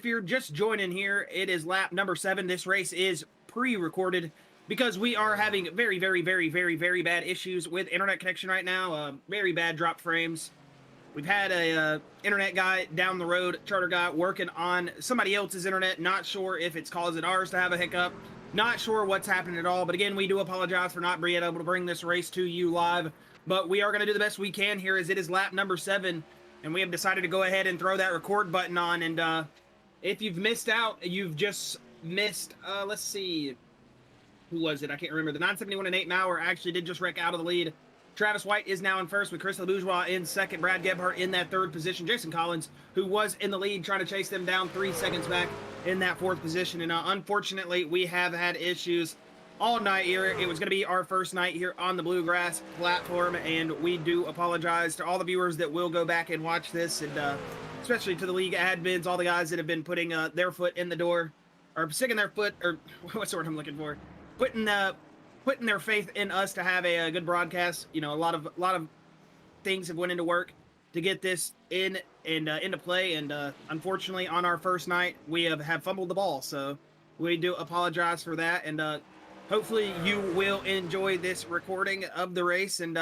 if you're just joining here, it is lap number 7. This race is pre-recorded because we are having very bad issues with internet connection right now. Very bad drop frames. We've had a internet guy down the road, charter guy, working on somebody else's internet. Not sure if it's causing ours to have a hiccup. Not sure what's happening at all. But again, we do apologize for not being able to bring this race to you live. But we are going to do the best we can here as it is lap number 7. And we have decided to go ahead and throw that record button on. And if you've missed out, you've just missed, let's see, who was it? I can't remember. The 971 and 8 Mauer actually did just wreck out of the lead. Travis White is now in first with Chris LeBourgeois in second. Brad Gebhardt in that third position. Jason Collins, who was in the lead, trying to chase them down 3 seconds back in that fourth position. And unfortunately, we have had issues all night here. It was going to be our first night here on the Bluegrass platform, and we do apologize to all the viewers that will go back and watch this, and especially to the league admins, all the guys that have been putting their foot in the door, or sticking their foot, or what's the word I'm looking for, putting their faith in us to have a good broadcast. You know, a lot of things have went into work to get this in and into play, and unfortunately on our first night we have fumbled the ball, so we do apologize for that. And hopefully you will enjoy this recording of the race, and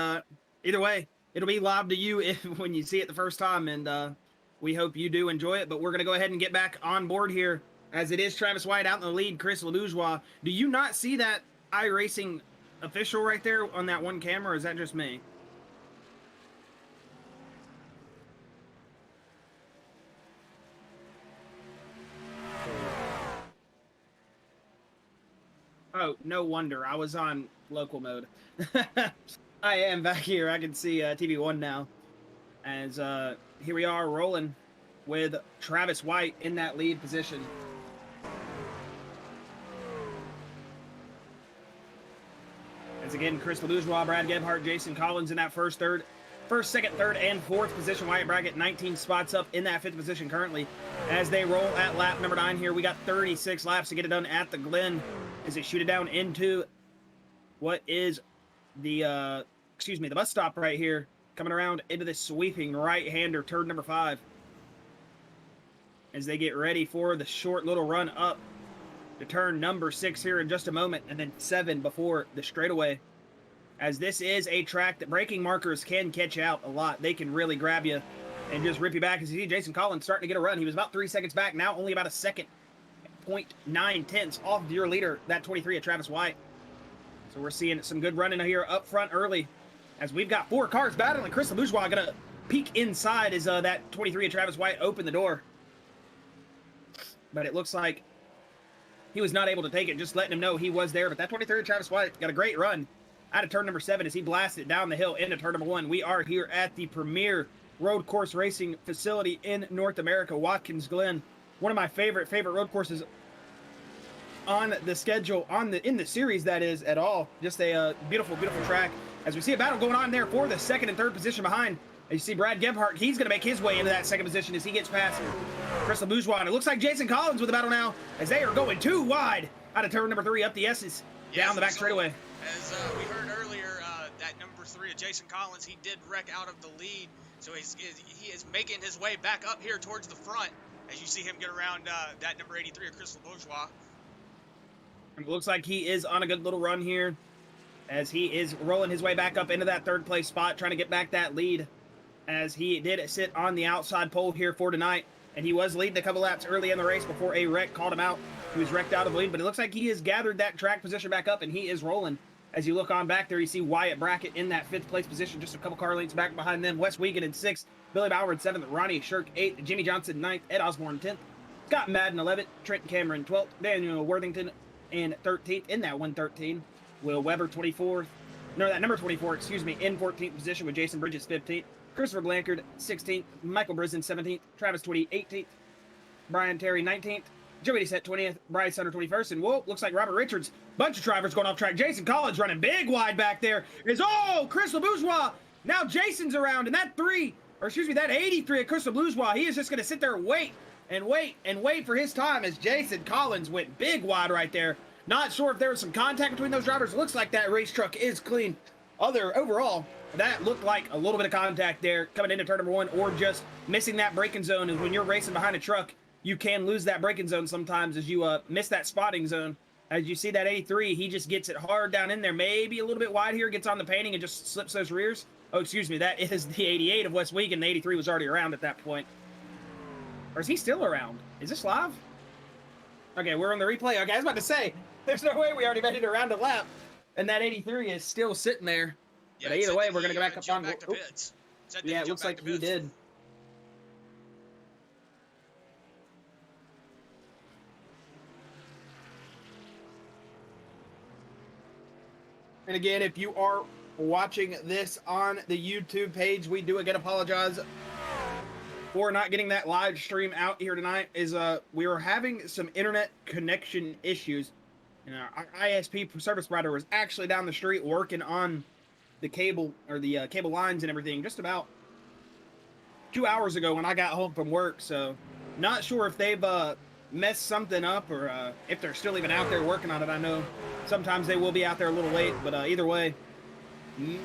either way, it'll be live to you when you see it the first time, and we hope you do enjoy it. But we're going to go ahead and get back on board here, as it is Travis White out in the lead, Chris LeBourgeois. Do you not see that iRacing official right there on that one camera, or is that just me? Oh, no wonder. I was on local mode. I am back here. I can see TV1 now. As here we are rolling with Travis White in that lead position. As again, Chris LeBourgeois, Brad Gebhardt, Jason Collins in that first, second, third, and fourth position. Wyatt Brackett 19 spots up in that fifth position currently. As they roll at lap number 9 here, we got 36 laps to get it done at the Glen as they shoot it down into what is the, the bus stop right here, coming around into this sweeping right-hander, turn number 5. As they get ready for the short little run up to turn number 6 here in just a moment, and then 7 before the straightaway. As this is a track that braking markers can catch out a lot. They can really grab you and just rip you back. As you see Jason Collins starting to get a run. He was about 3 seconds back, now only about a second, 0.9 tenths off your leader, that 23 of Travis White. So we're seeing some good running here up front early, as we've got 4 cars battling. Chris LeBourgeois gonna peek inside as that 23 of Travis White opened the door. But it looks like he was not able to take it, just letting him know he was there. But that 23 of Travis White got a great run out of turn number 7 as he blasted down the hill into turn number 1. We are here at the premier road course racing facility in North America, Watkins Glen. One of my favorite road courses on the schedule, in the series, that is, at all. Just a beautiful track. As we see a battle going on there for the second and third position behind. As you see Brad Gebhardt, he's going to make his way into that second position as he gets past Chris LeBourgeois. And it looks like Jason Collins with the battle now, as they are going too wide out of turn number 3 up the S's, down the back straightaway. As we heard earlier, that number 3 of Jason Collins, he did wreck out of the lead, so he is making his way back up here towards the front, as you see him get around that number 83 of Chris LeBourgeois. And it looks like he is on a good little run here, as he is rolling his way back up into that third place spot, trying to get back that lead, as he did sit on the outside pole here for tonight, and he was leading a couple laps early in the race before a wreck called him out. He was wrecked out of the lead, but it looks like he has gathered that track position back up, and he is rolling. As you look on back there, you see Wyatt Brackett in that 5th place position, just a couple car lengths back behind them. Wes Wiegand in 6th, Billy Bauer in 7th, Ronnie Shirk 8th, Jimmy Johnson 9th, Ed Osborne 10th, Scott Madden 11th, Trent Cameron 12th, Daniel Worthington in 13th, in that 113, Will Weber 24th, no, that number 24, excuse me, in 14th position with Jason Bridges 15th, Christopher Blankard 16th, Michael Brisden 17th, Travis Twitty 18th, Brian Terry 19th, Joey Desette 20th, Bryce Hunter 21st, and whoa, looks like Robert Richards. Bunch of drivers going off track. Jason Collins running big wide back there. Chris LeBourgeois. Now Jason's around, and that 83 of Chris LeBourgeois, he is just going to sit there and wait for his time, as Jason Collins went big wide right there. Not sure if there was some contact between those drivers. Looks like that race truck is clean. Overall, that looked like a little bit of contact there coming into turn number 1, or just missing that braking zone. And when you're racing behind a truck, you can lose that braking zone sometimes as you miss that spotting zone. As you see that 83, he just gets it hard down in there, maybe a little bit wide here, gets on the painting and just slips those rears. Oh, excuse me, that is the 88 of West Wigan. The 83 was already around at that point. Or is he still around? Is this live? Okay, we're on the replay. Okay, I was about to say, there's no way we already made it around a lap. And that 83 is still sitting there. Yeah, but either way, we're going to go back up on... Back to pits. Yeah, it looks like he did. And again, if you are watching this on the YouTube page, we do again apologize for not getting that live stream out here tonight. We were having some internet connection issues, and our ISP service provider was actually down the street working on the cable or the cable lines and everything just about 2 hours ago when I got home from work. So not sure if they've messed something up or if they're still even out there working on it. I know sometimes they will be out there a little late, but either way,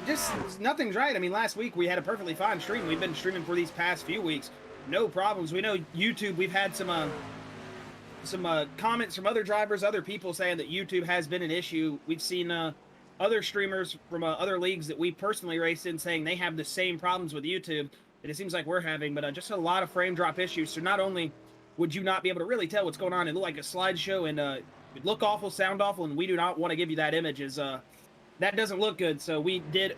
just nothing's right. I mean, last week we had a perfectly fine stream. We've been streaming for these past few weeks, no problems. We know YouTube, we've had some comments from other drivers, other people saying that YouTube has been an issue. We've seen other streamers from other leagues that we personally race in saying they have the same problems with YouTube that it seems like we're having, but just a lot of frame drop issues. So not only would you not be able to really tell what's going on, it look like a slideshow and it look awful, sound awful, and we do not want to give you that image. That doesn't look good. So we did,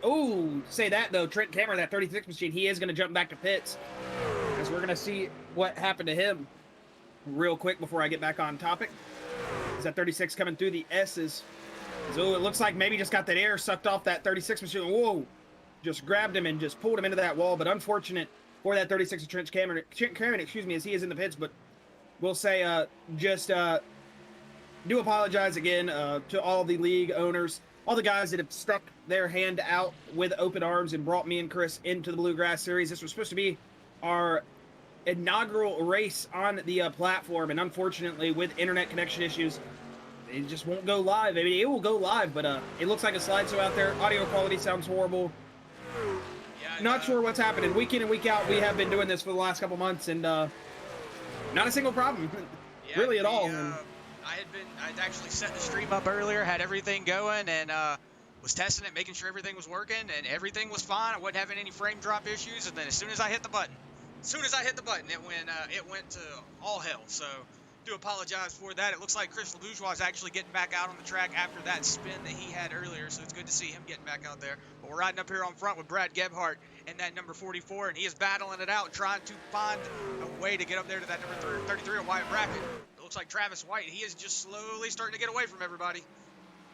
say that though, Trent Cameron, that 36 machine, he is going to jump back to pits, because we're going to see what happened to him real quick before I get back on topic. Is that 36 coming through the S's? So it looks like maybe just got that air sucked off that 36 machine. Whoa, just grabbed him and just pulled him into that wall. But unfortunate for that 36 of Trent Cameron, excuse me, as he is in the pits. But we'll say do apologize again to all the league owners, all the guys that have stuck their hand out with open arms and brought me and Chris into the Bluegrass Series. This was supposed to be our inaugural race on the platform, and unfortunately with internet connection issues, it just won't go live. I mean, it will go live, but it looks like a slideshow out there. Audio quality sounds horrible. Yeah, not sure what's happening. Week in and week out, we have been doing this for the last couple months, and not a single problem, yeah, really at all. I'd actually set the stream up earlier, had everything going, and was testing it, making sure everything was working, and everything was fine. I wasn't having any frame drop issues, and then as soon as I hit the button, it went to all hell. So do apologize for that. It looks like Chris LeBourgeois is actually getting back out on the track after that spin that he had earlier, so it's good to see him getting back out there. But we're riding up here on front with Brad Gebhardt and that number 44, and he is battling it out, trying to find a way to get up there to that number 33 of Wyatt Brackett. It looks like Travis White, he is just slowly starting to get away from everybody.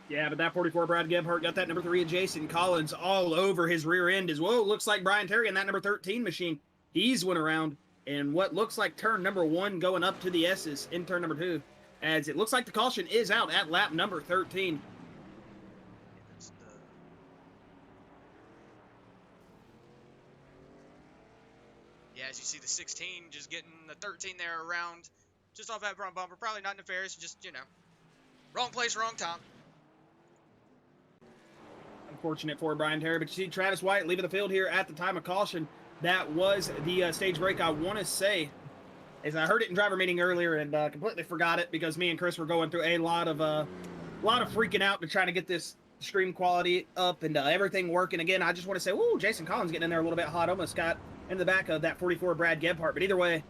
Yeah, but that 44 Brad Gebhardt got that number 3 of Jason Collins all over his rear end as well. Looks like Brian Terry and that number 13 machine, he's went around in what looks like turn number 1 going up to the S's in turn number 2, as it looks like the caution is out at lap number 13. Yeah, as you see the 16 just getting the 13 there around just off that front bumper. Probably not nefarious, just, wrong place, wrong time. Unfortunate for Brian Terry, but you see Travis White leaving the field here at the time of caution. That was the stage break, I want to say, as I heard it in driver meeting earlier and completely forgot it because me and Chris were going through a lot of freaking out to try to get this stream quality up and everything working. Again, I just want to say, woo, Jason Collins getting in there a little bit hot, almost got in the back of that 44 Brad Gebhardt. But either way,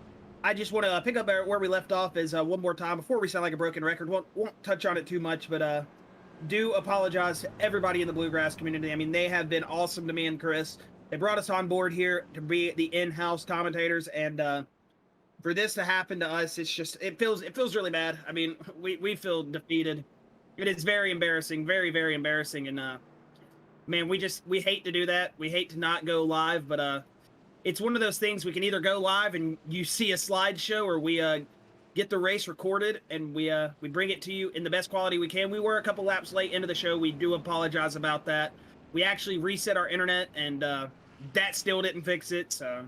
I just want to pick up where we left off is one more time before we sound like a broken record. Won't touch on it too much, but do apologize to everybody in the Bluegrass community. I mean, they have been awesome to me and Chris. They brought us on board here to be the in-house commentators, and for this to happen to us, it feels really bad. I mean, we feel defeated. It is very embarrassing, very, very embarrassing, and man, we hate to do that. We hate to not go live, but it's one of those things. We can either go live and you see a slideshow, or we get the race recorded and we bring it to you in the best quality we can. We were a couple laps late into the show. We do apologize about that. We actually reset our internet, and that still didn't fix it, so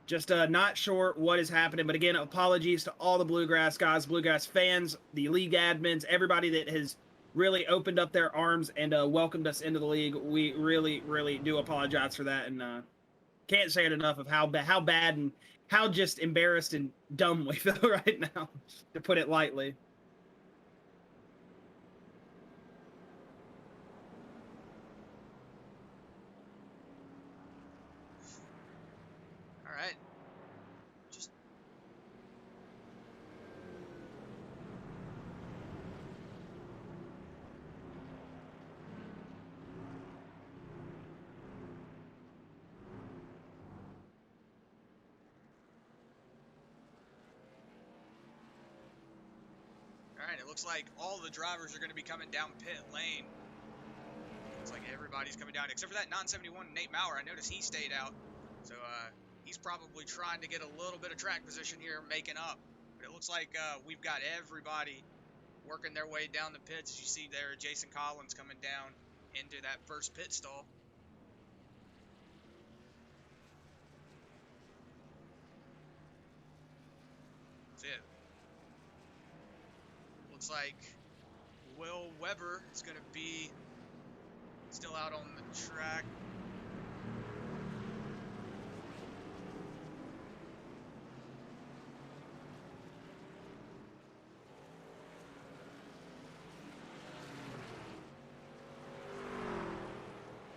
just not sure what is happening. But again, apologies to all the Bluegrass guys, Bluegrass fans, the league admins, everybody that has really opened up their arms and welcomed us into the league. We really, really do apologize for that, and Can't say it enough of how bad and how just embarrassed and dumb we feel right now, to put it lightly. All right. Just all right. It looks like all the drivers are going to be coming down pit lane. Looks like everybody's coming down except for that 971 Nate Maurer. I noticed he stayed out, so he's probably trying to get a little bit of track position here, making up. But it looks like we've got everybody working their way down the pits. As you see there, Jason Collins coming down into that first pit stall. That's it. Looks like Will Weber is going to be still out on the track.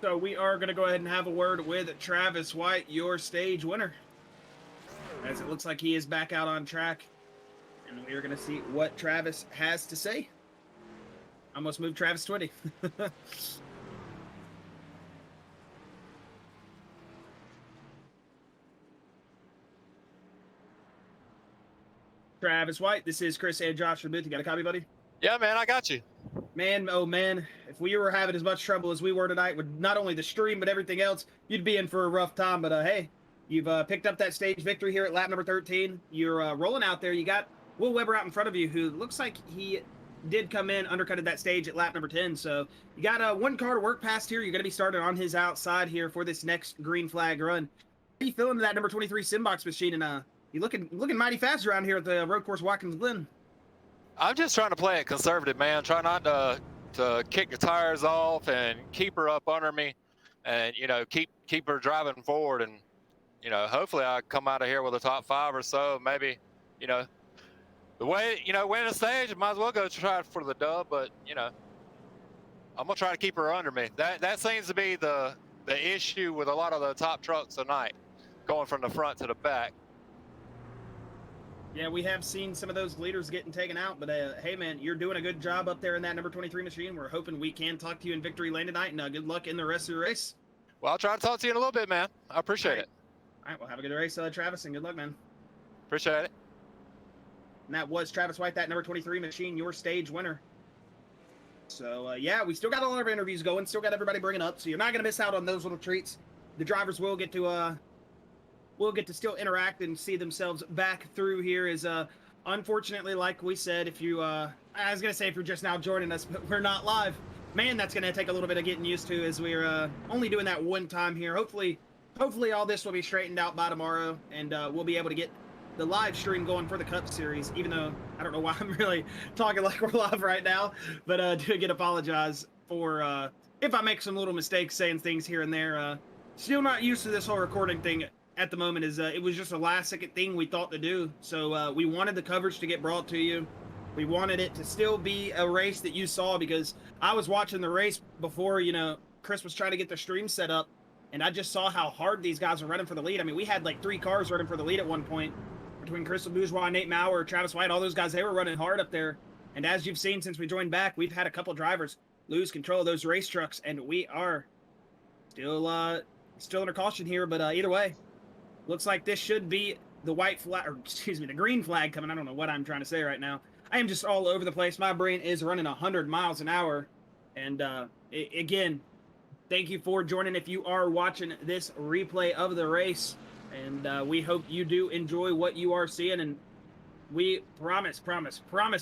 So we are going to go ahead and have a word with Travis White, your stage winner. As it looks like he is back out on track. And we are going to see what Travis has to say. Almost moved Travis 20. Travis White, this is Chris and Josh from Booth. You got a copy, buddy? Yeah, man, I got you. Man, oh man, if we were having as much trouble as we were tonight with not only the stream but everything else, you'd be in for a rough time. But hey, you've picked up that stage victory here at lap number 13. You're rolling out there. You got Will Weber out in front of you, who looks like he did come in, undercutted that stage at lap number 10. So you got one car to work past here. You're going to be starting on his outside here for this next green flag run. How are you feeling that number 23 Simbox machine? And you looking mighty fast around here at the road course Watkins Glen. I'm just trying to play it conservative, man. Try not to kick the tires off and keep her up under me, and keep her driving forward, and hopefully I come out of here with a top 5 or so. Maybe the way win the stage, might as well go try for the dub. But I'm gonna try to keep her under me. That seems to be the issue with a lot of the top trucks tonight, going from the front to the back. Yeah, we have seen some of those leaders getting taken out, but hey, man, you're doing a good job up there in that number 23 machine. We're hoping we can talk to you in victory lane tonight, and good luck in the rest of the race. Well, I'll try to talk to you in a little bit, man. I appreciate it. All right, well, have a good race, Travis, and good luck, man. Appreciate it. And that was Travis White, that number 23 machine, your stage winner. So, yeah, we still got a lot of interviews going, still got everybody bringing up, so you're not going to miss out on those little treats. The drivers will get to still interact and see themselves back through here. Is unfortunately, like we said, if you I was gonna say if you're just now joining us, but we're not live, man, that's gonna take a little bit of getting used to, as we're only doing that one time here. Hopefully all this will be straightened out by tomorrow, and we'll be able to get the live stream going for the Cup Series, even though I don't know why I'm really talking like we're live right now, but do again apologize for if I make some little mistakes saying things here and there. Still not used to this whole recording thing at the moment. Is it was just a last second thing we thought to do. So we wanted the coverage to get brought to you. We wanted it to still be a race that you saw, because I was watching the race before, Chris was trying to get the stream set up, and I just saw how hard these guys were running for the lead. I mean, we had like 3 cars running for the lead at one point between Crystal Bourgeois, Nate Maurer, Travis White, all those guys. They were running hard up there. And as you've seen since we joined back, we've had a couple drivers lose control of those race trucks, and we are still under caution here. But either way, looks like this should be the white flag, or excuse me, the green flag coming. I don't know what I'm trying to say right now. I am just all over the place. My brain is running 100 miles an hour. And again, thank you for joining if you are watching this replay of the race. And we hope you do enjoy what you are seeing. And we promise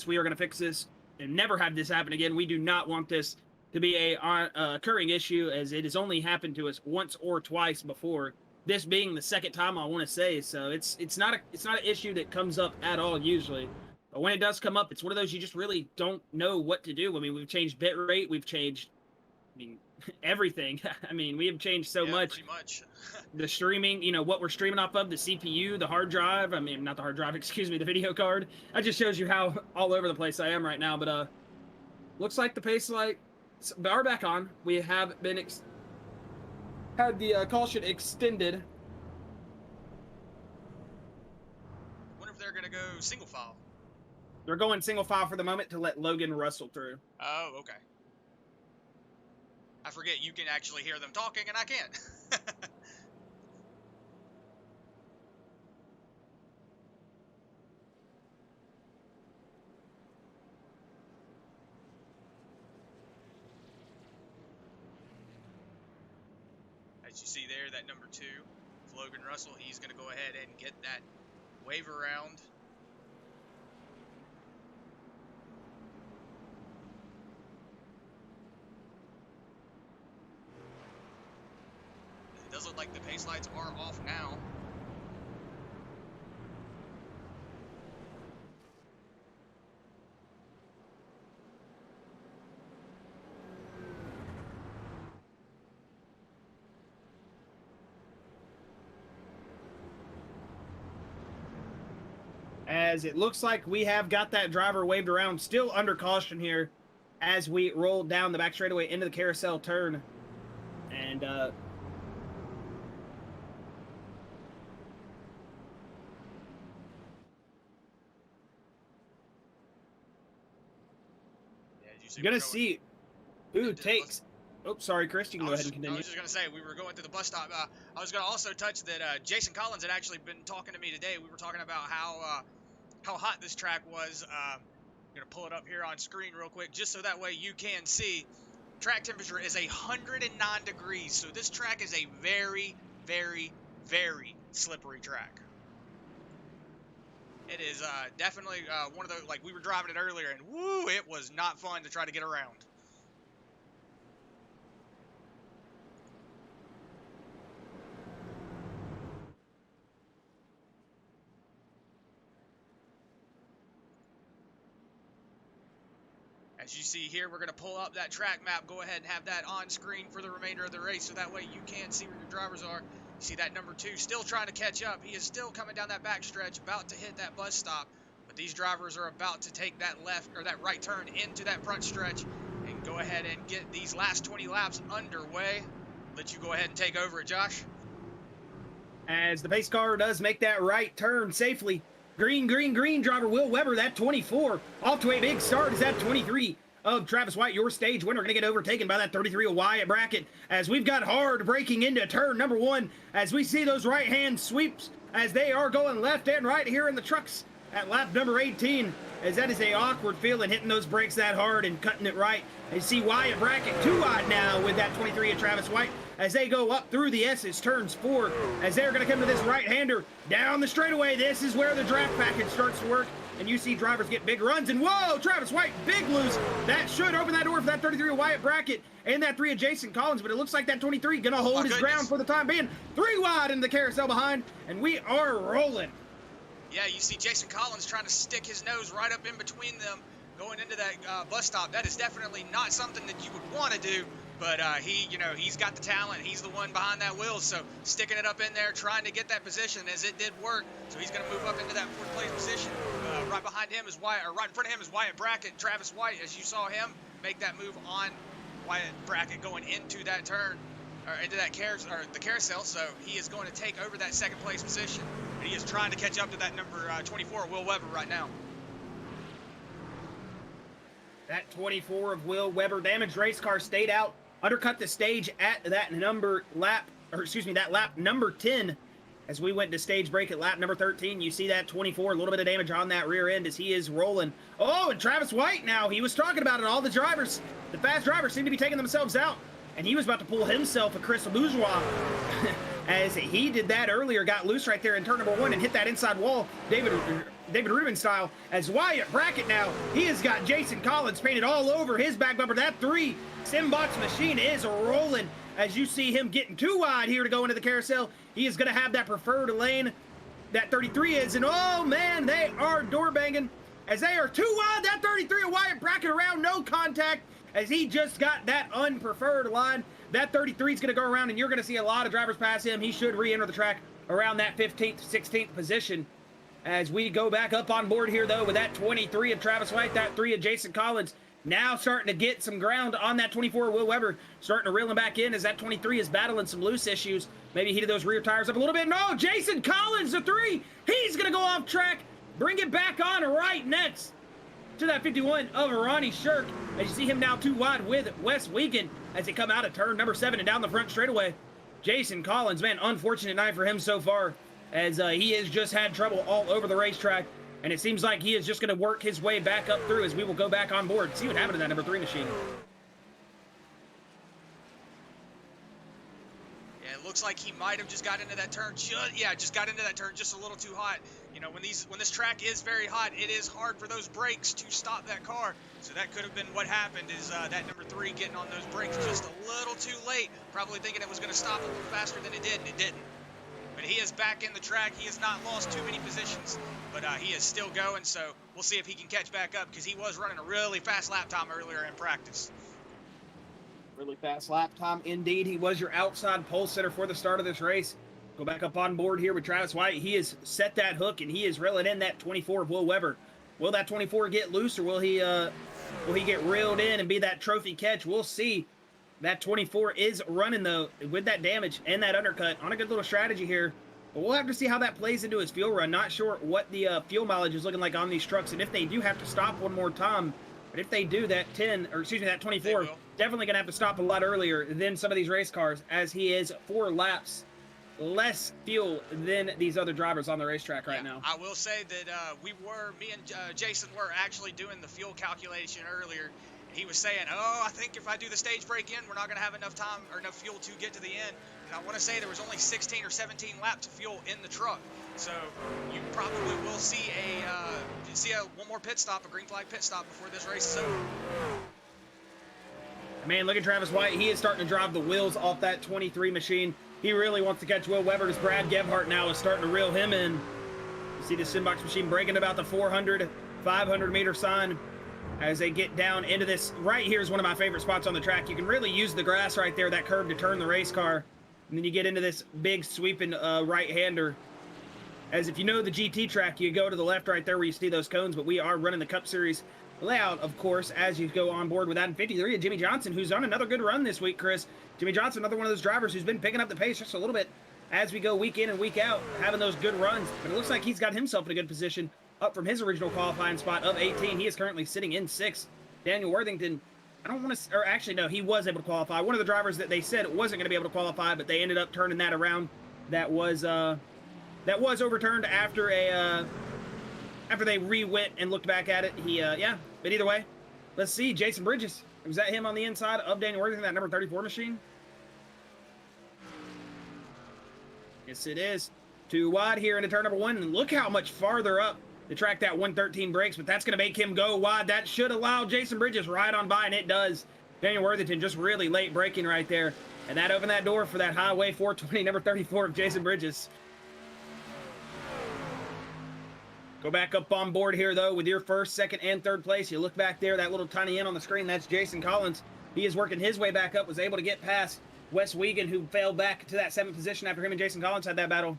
we are going to fix this and never have this happen again. We do not want this to be a occurring issue, as it has only happened to us once or twice before. This being the second time, I want to say. So it's not an issue that comes up at all usually. But when it does come up, it's one of those you just really don't know what to do. I mean, we've changed bit rate, we've changed, everything. I mean, we have changed so Yeah, much. pretty much. The streaming, you know, what we're streaming off of, the CPU, the hard drive. I mean, not the hard drive, excuse me, the video card. That just shows you how all over the place I am right now. But looks like the pace lights are back on. We have been had the caution extended. Wonder if they're gonna go single file. They're going single file for the moment to let Logan Russell through. Oh, okay. I forget you can actually hear them talking, and I can't. As you see there, that number 2, Logan Russell, he's going to go ahead and get that wave around. It does look like the pace lights are off now. As it looks like we have got that driver waved around, still under caution here as we roll down the back straightaway into the carousel turn. And you're gonna see who takes. Oh, sorry, Chris. You can go ahead and continue. I was just gonna say we were going to the bus stop. I was gonna also touch that Jason Collins had actually been talking to me today. We were talking about how hot this track was. I'm gonna pull it up here on screen real quick, just so that way you can see. Track temperature is 109 degrees, so this track is a very, very, very slippery track. It is definitely one of those, like we were driving it earlier, and woo, it was not fun to try to get around. As you see here, we're going to pull up that track map, go ahead and have that on screen for the remainder of the race, so that way you can see where your drivers are. You see that number 2 still trying to catch up. He is still coming down that back stretch, about to hit that bus stop, but these drivers are about to take that left or that right turn into that front stretch and go ahead and get these last 20 laps underway. Let you go ahead and take over it, Josh. As the pace car does make that right turn safely. Green driver Will Weber, that 24, off to a big start is that 23 of Travis White, your stage winner, going to get overtaken by that 33 of Wyatt Brackett, as we've got hard braking into turn number 1, as we see those right-hand sweeps, as they are going left and right here in the trucks at lap number 18, as that is a awkward feeling, hitting those brakes that hard and cutting it right. You see Wyatt Brackett 2 wide now with that 23 of Travis White, as they go up through the S's, turns 4, as they're going to come to this right-hander down the straightaway. This is where the draft package starts to work, and you see drivers get big runs, and whoa, Travis White, big loose. That should open that door for that 33 of Wyatt Brackett and that 3 of Jason Collins, but it looks like that 23 going to hold his ground for the time being. 3 wide in the carousel behind, and we are rolling. Yeah, you see Jason Collins trying to stick his nose right up in between them going into that bus stop. That is definitely not something that you would want to do. But he's got the talent. He's the one behind that wheel. So sticking it up in there, trying to get that position, as it did work. So he's going to move up into that 4th place position. Right behind him is right in front of him is Wyatt Brackett. Travis White, as you saw him make that move on Wyatt Brackett going into that turn, or into that the carousel. So he is going to take over that 2nd place position. And he is trying to catch up to that number 24, Will Weber, right now. That 24 of Will Weber, damaged race car, stayed out. Undercut the stage at that lap number 10 as we went to stage break at lap number 13. You see that 24, a little bit of damage on that rear end as he is rolling. Oh, and Travis White now, he was talking about it. All the drivers, the fast drivers seem to be taking themselves out, and he was about to pull himself a Chris Bourgeois as he did that earlier, got loose right there in turn number 1 and hit that inside wall, David Rubin style, as Wyatt Brackett now, he has got Jason Collins painted all over his back bumper. That 3 Simbox machine is rolling as you see him getting 2 wide here to go into the carousel. He is going to have that preferred lane. That 33 is, and oh man, they are door banging as they are 2 wide. That 33 of Wyatt Brackett around, no contact. as he just got that unpreferred line. That 33 is going to go around, and you're going to see a lot of drivers pass him. He should re-enter the track around that 15th, 16th position. As we go back up on board here, though, with that 23 of Travis White, that 3 of Jason Collins, now starting to get some ground on that 24 Will Weber, starting to reel him back in as that 23 is battling some loose issues. Maybe heated those rear tires up a little bit. No, Jason Collins, the 3, he's going to go off track, bring it back on right next to that 51 of Ronnie Shirk. As you see him now 2 wide with Wes Wiegand as they come out of turn number 7 and down the front straightaway. Jason Collins, man, unfortunate night for him so far, as he has just had trouble all over the racetrack, and it seems like he is just going to work his way back up through as we will go back on board. See what happened to that number 3 machine. Yeah, it looks like he might have just got into that turn. Just got into that turn just a little too hot. You know, when this track is very hot, it is hard for those brakes to stop that car. So that could have been what happened, is that number 3 getting on those brakes just a little too late, probably thinking it was going to stop a little faster than it did, and it didn't. But he is back in the track. He has not lost too many positions, but he is still going, so we'll see if he can catch back up, because he was running a really fast lap time earlier in practice. Really fast lap time indeed. He was your outside pole sitter for the start of this race. Go back up on board here with Travis White. He has set that hook, and he is reeling in that 24 of Will Weber. Will that 24 get loose, or will he get reeled in and be that trophy catch? We'll see. That 24 is running, though, with that damage and that undercut on a good little strategy here. But we'll have to see how that plays into his fuel run. Not sure what the fuel mileage is looking like on these trucks, and if they do have to stop one more time. But if they do, that 24, definitely going to have to stop a lot earlier than some of these race cars, as he is 4 laps less fuel than these other drivers on the racetrack right now. I will say that me and Jason were actually doing the fuel calculation earlier. He was saying, I think if I do the stage break in, we're not going to have enough time or enough fuel to get to the end. And I want to say there was only 16 or 17 laps of fuel in the truck. So you probably will see one more pit stop, a green flag pit stop, before this race is over. Man, look at Travis White. He is starting to drive the wheels off that 23 machine. He really wants to catch Will Weber, as Brad Gebhardt now is starting to reel him in. You see the Simbox machine breaking about the 400, 500 meter sign. As they get down into this, right here is one of my favorite spots on the track. You can really use the grass right there, that curve, to turn the race car. And then you get into this big sweeping right-hander. As if you know the GT track, you go to the left right there where you see those cones, but we are running the Cup Series layout, of course, as you go on board with that. And 53 of Jimmy Johnson, who's on another good run this week, Chris. Jimmy Johnson, another one of those drivers who's been picking up the pace just a little bit as we go week in and week out, having those good runs. But it looks like he's got himself in a good position, up from his original qualifying spot of 18. He is currently sitting in 6th. Daniel Worthington, I don't want to, or actually, no, he was able to qualify. One of the drivers that they said wasn't going to be able to qualify, but they ended up turning that around. That was overturned after after they re-went and looked back at it. But either way, let's see. Jason Bridges, was that him on the inside of Daniel Worthington, that number 34 machine? Yes, it is. 2 wide here into turn number 1, and look how much farther up the track that 113 breaks, but that's going to make him go wide. That should allow Jason Bridges right on by, and it does. Daniel Worthington just really late braking right there, and that opened that door for that Highway 420, number 34 of Jason Bridges. Go back up on board here, though, with your 1st, 2nd, and 3rd place. You look back there, that little tiny N on the screen, that's Jason Collins. He is working his way back up, was able to get past Wes Wiegand, who fell back to that 7th position after him and Jason Collins had that battle.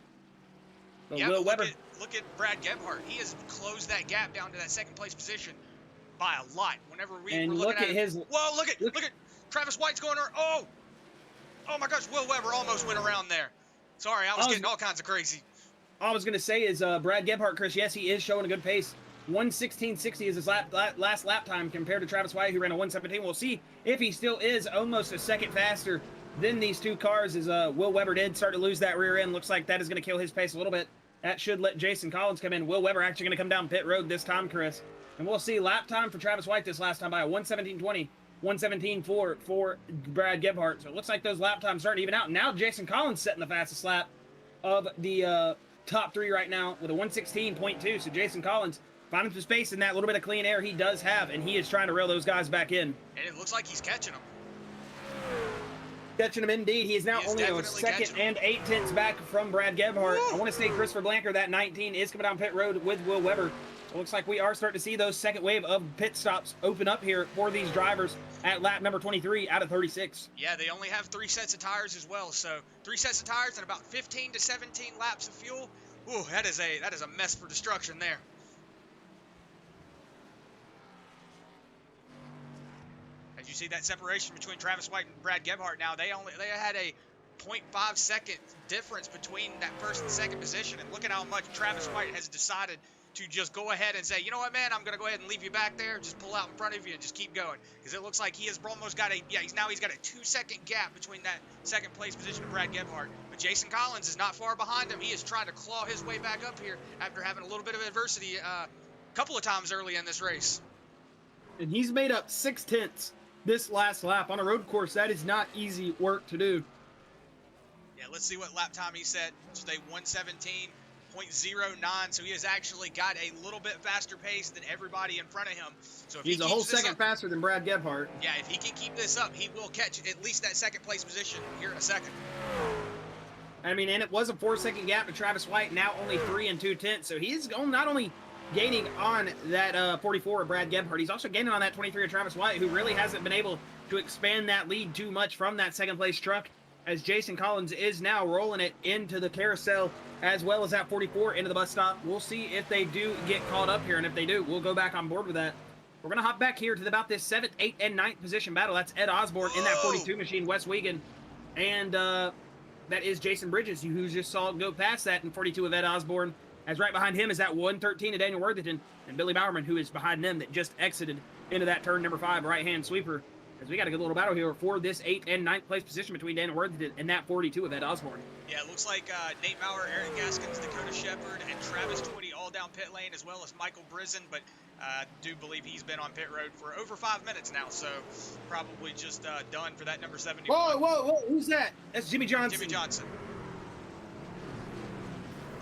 Yeah, Will Weber. Look at Brad Gebhardt. He has closed that gap down to that 2nd place position by a lot. Whenever we were looking at his, whoa, look at Travis White's going around. Oh my gosh, Will Weber almost went around there. Sorry, I was getting all kinds of crazy. All I was going to say is Brad Gebhardt, Chris, yes, he is showing a good pace. 1:16.60 is his last lap time compared to Travis White, who ran a 1:17. We'll see if he still is almost a second faster than these two cars, as Will Weber did start to lose that rear end. Looks like that is going to kill his pace a little bit. That should let Jason Collins come in. Will Weber actually going to come down pit road this time, Chris. And we'll see lap time for Travis White this last time by a 1:17.20. 1:17.4 for Brad Gebhardt. So it looks like those lap times starting to even out. Now Jason Collins setting the fastest lap of the top 3 right now with a 1:16.2. So Jason Collins finding some space in that little bit of clean air he does have, and he is trying to reel those guys back in. And it looks like he's catching them. Catching him indeed. He is now He is only a definitely second catching him. and 8 tenths back from Brad Gebhardt. Woo! I want to say Christopher Blanker, that 19, is coming down pit road with Will Weber. It looks like we are starting to see those second wave of pit stops open up here for these drivers at lap number 23 out of 36. Yeah, they only have 3 sets of tires as well. So 3 sets of tires and about 15 to 17 laps of fuel. Ooh, that is a mess for destruction there. As you see that separation between Travis White and Brad Gebhardt now, they had a 0.5 second difference between that first and second position. And look at how much Travis White has decided to just go ahead and say, you know what, man, I'm going to go ahead and leave you back there, just pull out in front of you and just keep going. Because it looks like he has almost got he's got a 2-second gap between that second place position of Brad Gebhardt. But Jason Collins is not far behind him. He is trying to claw his way back up here after having a little bit of adversity a couple of times early in this race. And he's made up 6 tenths this last lap. On a road course, that is not easy work to do. Yeah, let's see what lap time he set. Just a 1:17.09, so he has actually got a little bit faster pace than everybody in front of him. So if He's a whole second faster than Brad Gebhardt. Yeah, if he can keep this up, he will catch at least that second place position here in a second. I mean, and it was a 4-second gap to Travis White, now only 3 2/10. So he's not only gaining on that 44 of Brad Gebhardt, he's also gaining on that 23 of Travis White, who really hasn't been able to expand that lead too much from that second place truck, as Jason Collins is now rolling it into the carousel as well as that 44 into the bus stop. We'll see if they do get caught up here, and if they do, we'll go back on board with that. We're going to hop back here to about this 7th, 8th, and 9th position battle. That's Ed Osborne in that 42 machine, Wes Wiegand, and that is Jason Bridges, who just saw go past that in 42 of Ed Osborne, as right behind him is that 113 of Daniel Worthington, and Billy Bowerman, who is behind them, that just exited into that turn number 5 right-hand sweeper. As we got a good little battle here for this 8th and 9th place position between Daniel Worthington and that 42 of Ed Osborne. Yeah, it looks like Nate Maurer, Aaron Gaskins, Dakota Shepard, and Travis Twitty all down pit lane, as well as Michael Brizzen, but I do believe he's been on pit road for over 5 minutes now, so probably just done for that number 71. Whoa, who's that? That's Jimmy Johnson. Jimmy Johnson.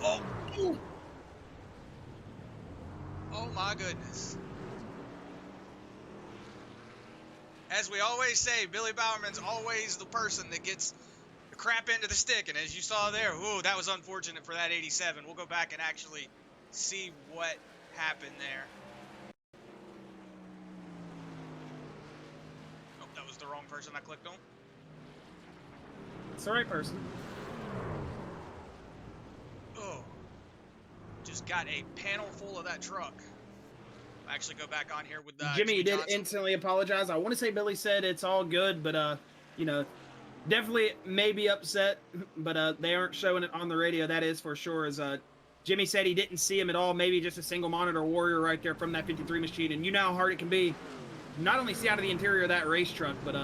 Oh! Ooh. Oh my goodness. As we always say, Billy Bowerman's always the person that gets the crap into the stick. And as you saw there, ooh, that was unfortunate for that 87. We'll go back and actually see what happened there. Oh, that was the wrong person I clicked on. It's the right person. Oh, just got a panel full of that truck. I'll actually go back on here with Jimmy did Johnson. instantly apologize. I want to say Billy said it's all good, but you know, definitely maybe upset, but they aren't showing it on the radio, that is for sure. As Jimmy said he didn't see him at all, maybe just a single monitor warrior right there from that 53 machine, and you know how hard it can be not only see out of the interior of that race truck, but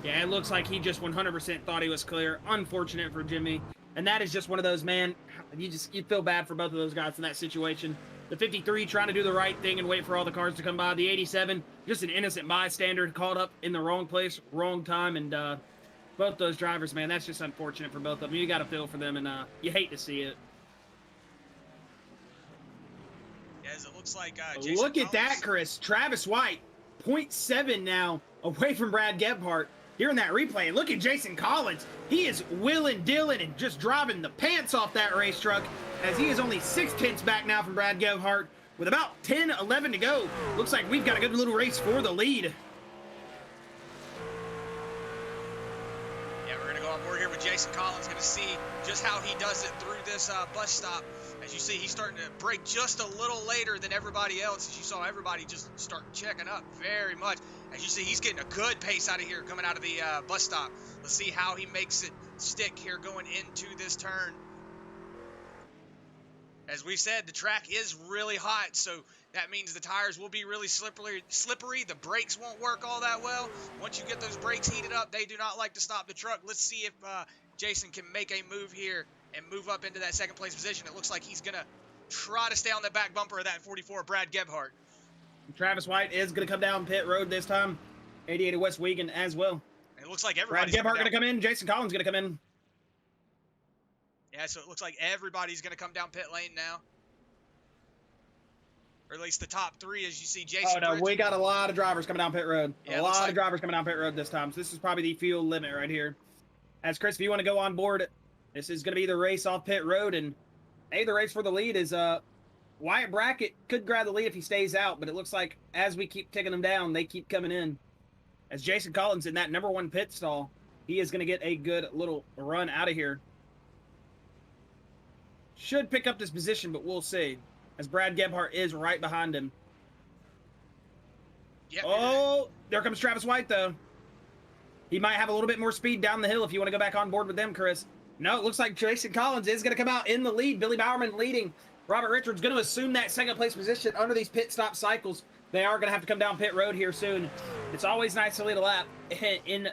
yeah, it looks like he just 100% thought he was clear. Unfortunate for Jimmy, and that is just one of those, man, you feel bad for both of those guys in that situation. The 53 trying to do the right thing and wait for all the cars to come by. The 87, just an innocent bystander, caught up in the wrong place, wrong time, and both those drivers, man, that's just unfortunate for both of them. You got to feel for them, and you hate to see it. As it looks like Jason Look at Collins. that, Chris. Travis White, 0.7 now away from Brad Gebhardt. Here in that replay, and look at Jason Collins. He is wheeling, dealing, and just driving the pants off that race truck, as he is only 6 tenths back now from Brad Gebhardt with about 10, 11 to go. Looks like we've got a good little race for the lead. Yeah, we're going to go on board here with Jason Collins. Going to see just how he does it through this bus stop. As you see, he's starting to break just a little later than everybody else. As you saw, everybody just start checking up very much. As you see, he's getting a good pace out of here coming out of the bus stop. Let's see how he makes it stick here going into this turn. As we said, the track is really hot, so that means the tires will be really slippery. The brakes won't work all that well. Once you get those brakes heated up, they do not like to stop the truck. Let's see if Jason can make a move here and move up into that second place position. It looks like he's going to try to stay on the back bumper of that 44 Brad Gebhardt. Travis White is going to come down pit road this time. 88 of Wes Wiegand as well. It looks like Brad everybody's Gebhardt going to come in. Jason Collins going to come in. Yeah, so it looks like everybody's going to come down pit lane now. Or at least the top three, as you see Jason. Oh, no, Bridges. we got a lot of drivers coming down pit road. Yeah, a lot of drivers coming down pit road this time. So this is probably the fuel limit right here. As Chris, if you want to go on board, this is going to be the race off pit road, and hey, the race for the lead is Wyatt Brackett could grab the lead if he stays out, but it looks like as we keep taking them down, they keep coming in. As Jason Collins in that number 1 pit stall, he is going to get a good little run out of here. Should pick up this position, but we'll see. As Brad Gebhart is right behind him. Yep. Oh, there comes Travis White, though. He might have a little bit more speed down the hill if you want to go back on board with them, Chris. No, it looks like Jason Collins is going to come out in the lead. Billy Bowerman leading. Robert Richards going to assume that second place position under these pit stop cycles. They are going to have to come down pit road here soon. It's always nice to lead a lap in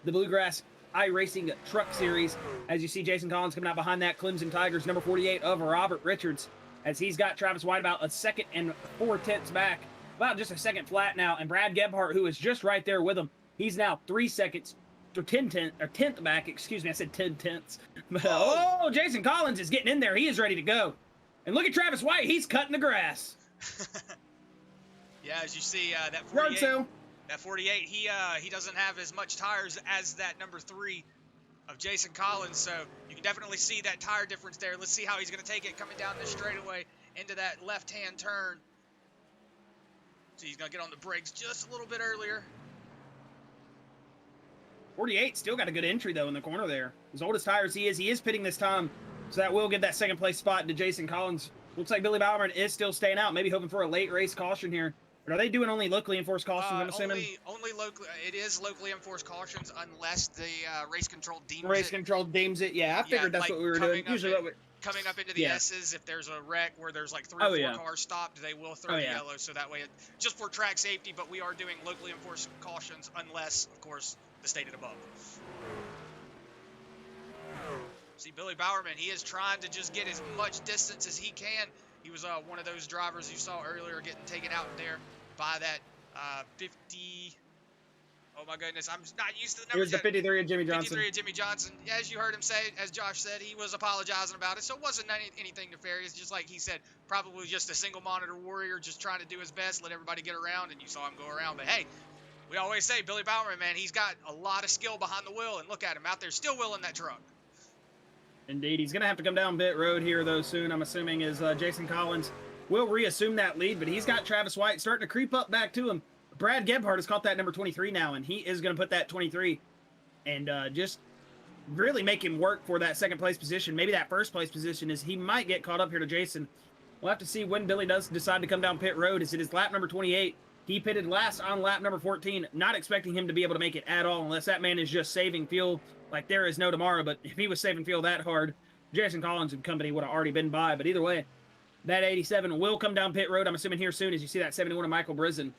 the Bluegrass iRacing Truck Series. As you see Jason Collins coming out behind that Clemson Tigers, number 48 of Robert Richards, as he's got Travis White about a 2 4/10 back. About just a second flat now. And Brad Gebhart, who is just right there with him, he's now 3 seconds or 10th back. Excuse me, I said 10/10. Oh, Jason Collins is getting in there. He is ready to go. And look at Travis White. He's cutting the grass. Yeah, as you see, that Road 48, sale. that 48, he doesn't have as much tires as that number 3 of Jason Collins, so you can definitely see that tire difference there. Let's see how he's going to take it coming down this straightaway into that left-hand turn. So he's going to get on the brakes just a little bit earlier. 48 still got a good entry, though, in the corner there. As old as tires he is pitting this time, so that will give that second place spot to Jason Collins. Looks like Billy Bowerman is still staying out, maybe hoping for a late race caution here. But are they doing only locally enforced cautions, I'm assuming? Only locally. It is locally enforced cautions unless the race control deems it. Race control deems it, yeah. I figured that's like what we were doing. Usually coming up into the S's, if there's a wreck where there's like 3 or 4 cars stopped, they will throw the yellow, so that way, just for track safety, but we are doing locally enforced cautions unless, of course, the stated above. See, Billy Bowerman, he is trying to just get as much distance as he can. He was one of those drivers you saw earlier getting taken out there by that 50... Oh my goodness, I'm not used to the numbers. Here's the 53 of Jimmy Johnson. 53 of Jimmy Johnson. As you heard him say, as Josh said, he was apologizing about it, so it wasn't anything nefarious. Just like he said, probably just a single monitor warrior just trying to do his best, let everybody get around, and you saw him go around. But hey, we always say, Billy Bowerman, man, he's got a lot of skill behind the wheel, and look at him out there still wheeling that truck. Indeed. He's going to have to come down pit road here, though, soon, I'm assuming, as Jason Collins will reassume that lead, but he's got Travis White starting to creep up back to him. Brad Gebhart has caught that number 23 now, and he is going to put that 23 and just really make him work for that second place position. Maybe that first place position is he might get caught up here to Jason. We'll have to see when Billy does decide to come down pit road. Is it his lap number 28? He pitted last on lap number 14, not expecting him to be able to make it at all unless that man is just saving fuel like there is no tomorrow. But if he was saving fuel that hard, Jason Collins and company would have already been by. But either way, that 87 will come down pit road, I'm assuming here soon, as you see that 71 of Michael Brizin.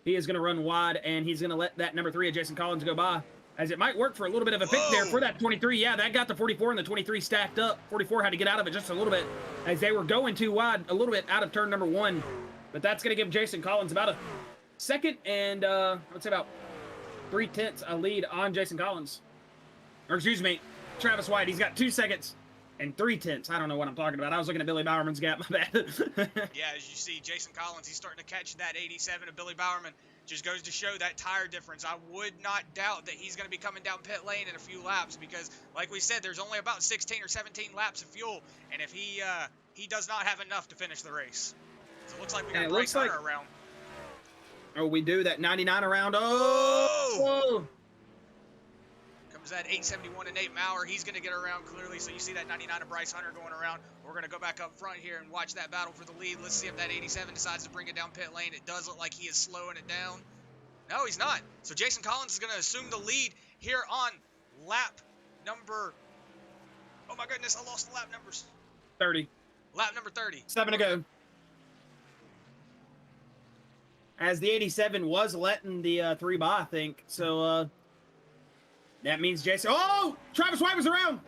He is going to run wide, and he's going to let that number 3 of Jason Collins go by, as it might work for a little bit of a pick there for that 23. Yeah, that got the 44, and the 23 stacked up. 44 had to get out of it just a little bit, as they were going too wide, a little bit out of turn number 1. But that's going to give Jason Collins about a second and, I'd say about 3/10 a lead on Jason Collins. Or, excuse me, Travis White. He's got 2 seconds and 3/10. I don't know what I'm talking about. I was looking at Billy Bowerman's gap. My bad. Yeah, as you see, Jason Collins, he's starting to catch that 87 of Billy Bowerman. Just goes to show that tire difference. I would not doubt that he's going to be coming down pit lane in a few laps because, like we said, there's only about 16 or 17 laps of fuel, and if he does not have enough to finish the race. So it looks like we got Bryce Hunter around. Oh, we do that 99 around. Oh! Whoa! Comes that 871 and Nate Maurer. He's going to get around clearly. So you see that 99 of Bryce Hunter going around. We're going to go back up front here and watch that battle for the lead. Let's see if that 87 decides to bring it down pit lane. It does look like he is slowing it down. No, he's not. So Jason Collins is going to assume the lead here on lap number... Oh my goodness, I lost the lap numbers. 30. Lap number 30. 7 to go. As the 87 was letting the 3 by, I think. So, that means Jason... Oh! Travis White was around!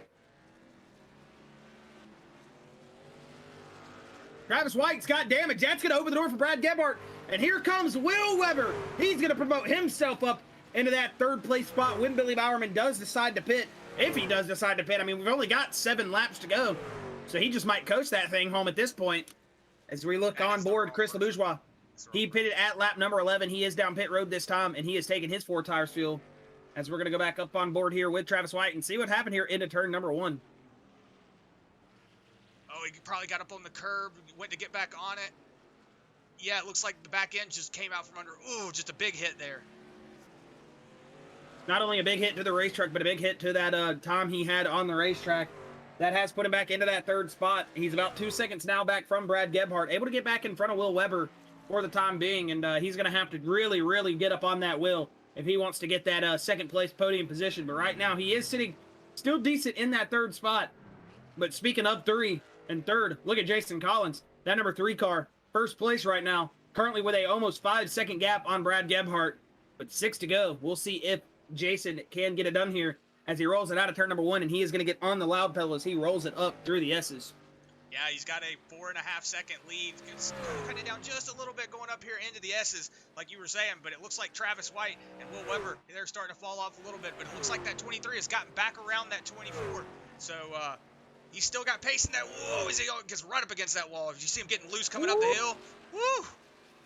Travis White's got damage. That's going to open the door for Brad Gebhart. And here comes Will Weber. He's going to promote himself up into that 3rd place spot when Billy Bowerman does decide to pit. If he does decide to pit. I mean, we've only got 7 laps to go. So he just might coast that thing home at this point. As we look on board, Chris LeBourgeois. He pitted at lap number 11. He is down pit road this time, and he has taken his 4 tires fuel. as we're going to go back up on board here with Travis White and see what happened here into turn number 1. Oh, he probably got up on the curb, went to get back on it. Yeah, it looks like the back end just came out from under. Ooh, just a big hit there. Not only a big hit to the racetrack, but a big hit to that time he had on the racetrack. That has put him back into that 3rd spot. He's about 2 seconds now back from Brad Gebhardt, able to get back in front of Will Weber for the time being, and he's going to have to really, really get up on that Will if he wants to get that 2nd place podium position. But right now, he is sitting still decent in that 3rd spot. But speaking of 3 and 3rd, look at Jason Collins, that number 3 car, 1st place right now, currently with a almost 5-second gap on Brad Gebhardt, but 6 to go. We'll see if Jason can get it done here as he rolls it out of turn number 1, and he is going to get on the loud pedal as he rolls it up through the S's. Yeah, he's got a 4.5-second lead. It's cutting it down just a little bit going up here into the S's, like you were saying, but it looks like Travis White and Will Weber, they're starting to fall off a little bit, but it looks like that 23 has gotten back around that 24. So, he's still got pace in that. Whoa, he gets right up against that wall. If you see him getting loose coming up the hill, woo!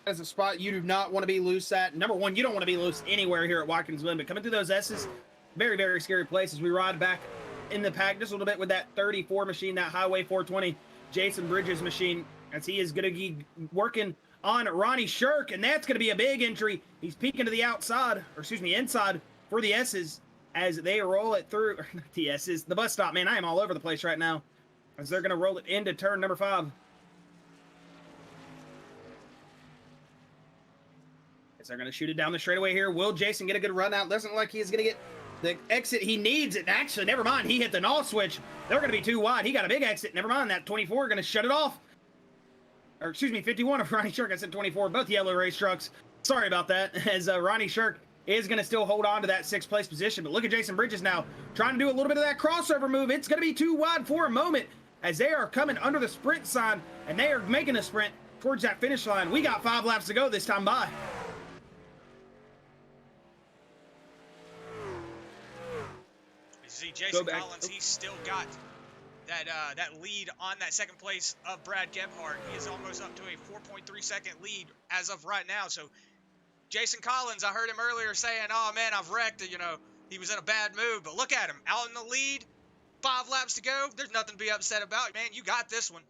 That's a spot you do not want to be loose at. Number 1, you don't want to be loose anywhere here at Watkins Glen, but coming through those S's, very, very scary place as we ride back in the pack just a little bit with that 34 machine, that Highway 420 Jason Bridges machine, as he is going to be working on Ronnie Shirk, and that's going to be a big entry. He's peeking to the outside, or excuse me, inside for the S's as they roll it through, not the S's, the bus stop. Man, I am all over the place right now as they're going to roll it into turn number 5. As they're going to shoot it down the straightaway here. Will Jason get a good run out? Doesn't look like he's going to get the exit he needs. It actually, never mind. He hit the null switch. They're going to be too wide. He got a big exit. Never mind. That 24 going to shut it off. Or excuse me, 51 of Ronnie Shirk. I said 24. Both yellow race trucks. Sorry about that. As Ronnie Shirk is going to still hold on to that 6th place position. But look at Jason Bridges now trying to do a little bit of that crossover move. It's going to be too wide for a moment as they are coming under the sprint sign and they are making a sprint towards that finish line. We got 5 laps to go this time by. See, Jason Collins, he's still got that lead on that 2nd place of Brad Gebhardt. He is almost up to a 4.3-second lead as of right now. So, Jason Collins, I heard him earlier saying, oh, man, I've wrecked. You know, he was in a bad mood. But look at him, out in the lead, 5 laps to go. There's nothing to be upset about. Man, you got this one.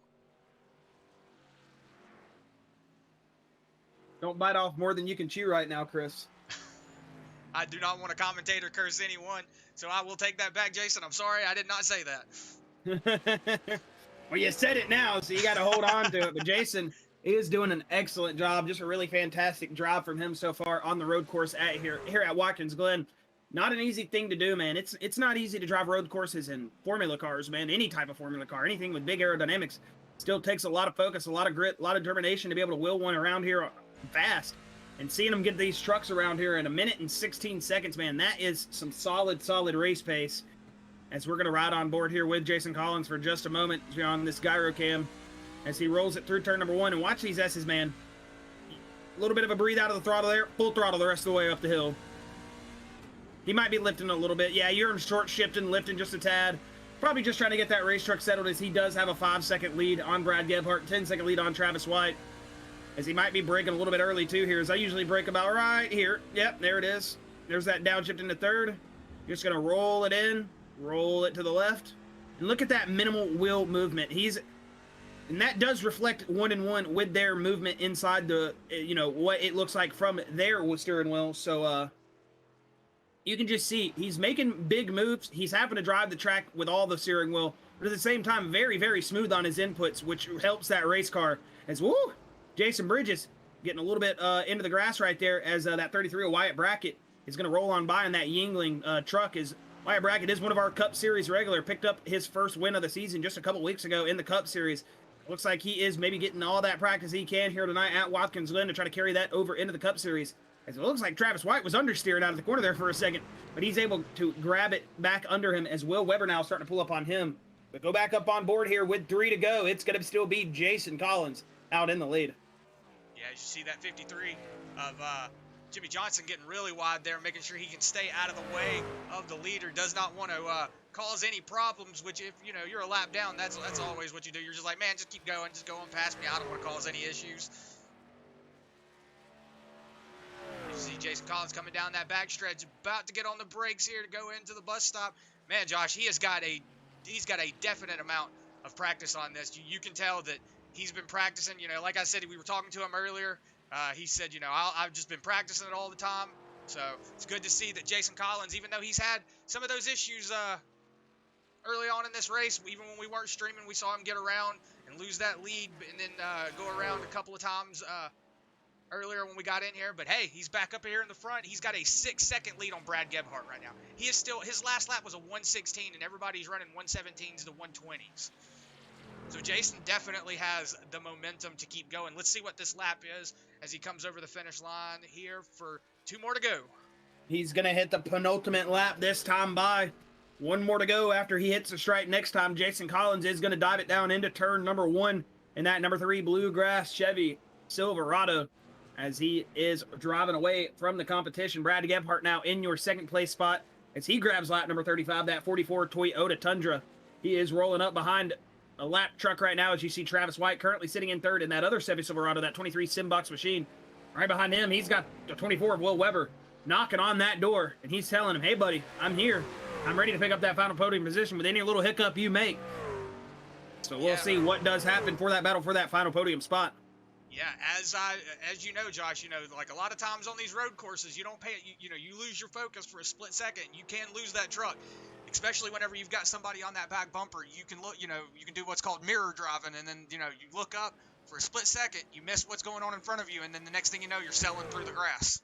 Don't bite off more than you can chew right now, Chris. I do not want a commentator curse anyone, so I will take that back, Jason. I'm sorry, I did not say that. Well, you said it now, so you got to hold on to it. But Jason is doing an excellent job. Just a really fantastic drive from him so far on the road course here at Watkins Glen. Not an easy thing to do, man. It's not easy to drive road courses in formula cars, man. Any type of formula car, anything with big aerodynamics, still takes a lot of focus, a lot of grit, a lot of determination to be able to wheel one around here fast. And seeing them get these trucks around here in 1 minute and 16 seconds, man, that is some solid race pace. As we're going to ride on board here with Jason Collins for just a moment on this gyro cam as he rolls it through turn number 1. And watch these S's, man. A little bit of a breathe out of the throttle there. Full throttle the rest of the way up the hill. He might be lifting a little bit. Yeah, you're in short shifting, lifting just a tad. Probably just trying to get that race truck settled as he does have a 5-second lead on Brad Gebhardt, 10-second lead on Travis White. As he might be braking a little bit early, too, here, as I usually brake about right here. Yep, there it is. There's that downshift into 3rd. Just going to roll it in, roll it to the left. And look at that minimal wheel movement. And that does reflect 1-in-1 with their movement inside the, what it looks like from their steering wheel. So, you can just see he's making big moves. He's having to drive the track with all the steering wheel, but at the same time, very, very smooth on his inputs, which helps that race car. As, woo! Jason Bridges getting a little bit into the grass right there as that 33 of Wyatt Brackett is going to roll on by in that Yingling truck. As Wyatt Brackett is one of our Cup Series regular, picked up his first win of the season just a couple weeks ago in the Cup Series. Looks like he is maybe getting all that practice he can here tonight at Watkins Glen to try to carry that over into the Cup Series. As it looks like Travis White was understeering out of the corner there for a second, but he's able to grab it back under him as Will Weber now starting to pull up on him. But go back up on board here with 3 to go. It's going to still be Jason Collins out in the lead. Yeah, as you see that 53 of Jimmy Johnson getting really wide there, making sure he can stay out of the way of the leader. Does not want to cause any problems, which if, you're a lap down, that's always what you do. You're just like, man, just keep going. Just go on past me. I don't want to cause any issues. You see Jason Collins coming down that backstretch, about to get on the brakes here to go into the bus stop. Man, Josh, he's got a definite amount of practice on this. You can tell that he's been practicing. You know, like I said, we were talking to him earlier. He said, you know, I've just been practicing it all the time. So it's good to see that Jason Collins, even though he's had some of those issues early on in this race, even when we weren't streaming, we saw him get around and lose that lead and then go around a couple of times earlier when we got in here. But hey, he's back up here in the front. He's got a 6-second lead on Brad Gebhardt right now. He is still, his last lap was a 1:16 and everybody's running 1:17s to 1:20s. So Jason definitely has the momentum to keep going. Let's see what this lap is as he comes over the finish line here for 2 more to go. He's going to hit the penultimate lap this time by. 1 more to go after he hits the stripe next time. Jason Collins is going to dive it down into turn number 1 in that number 3 Bluegrass Chevy Silverado as he is driving away from the competition. Brad Gebhardt now in your 2nd place spot as he grabs lap number 35, that 44 Toyota Tundra. He is rolling up behind a lap truck right now as you see Travis White currently sitting in 3rd in that other Chevy Silverado, that 23 Simbox machine. Right behind him, he's got the 24 of Will Weber knocking on that door, and he's telling him, hey, buddy, I'm here. I'm ready to pick up that final podium position with any little hiccup you make. So we'll see what does happen for that battle for that final podium spot. Yeah, as you know, Josh, you know, like a lot of times on these road courses, you don't pay, you know, you lose your focus for a split second. You can lose that truck, especially whenever you've got somebody on that back bumper. You can look, you know, you can do what's called mirror driving, and then, you know, you look up for a split second, you miss what's going on in front of you, and then the next thing you know, you're selling through the grass.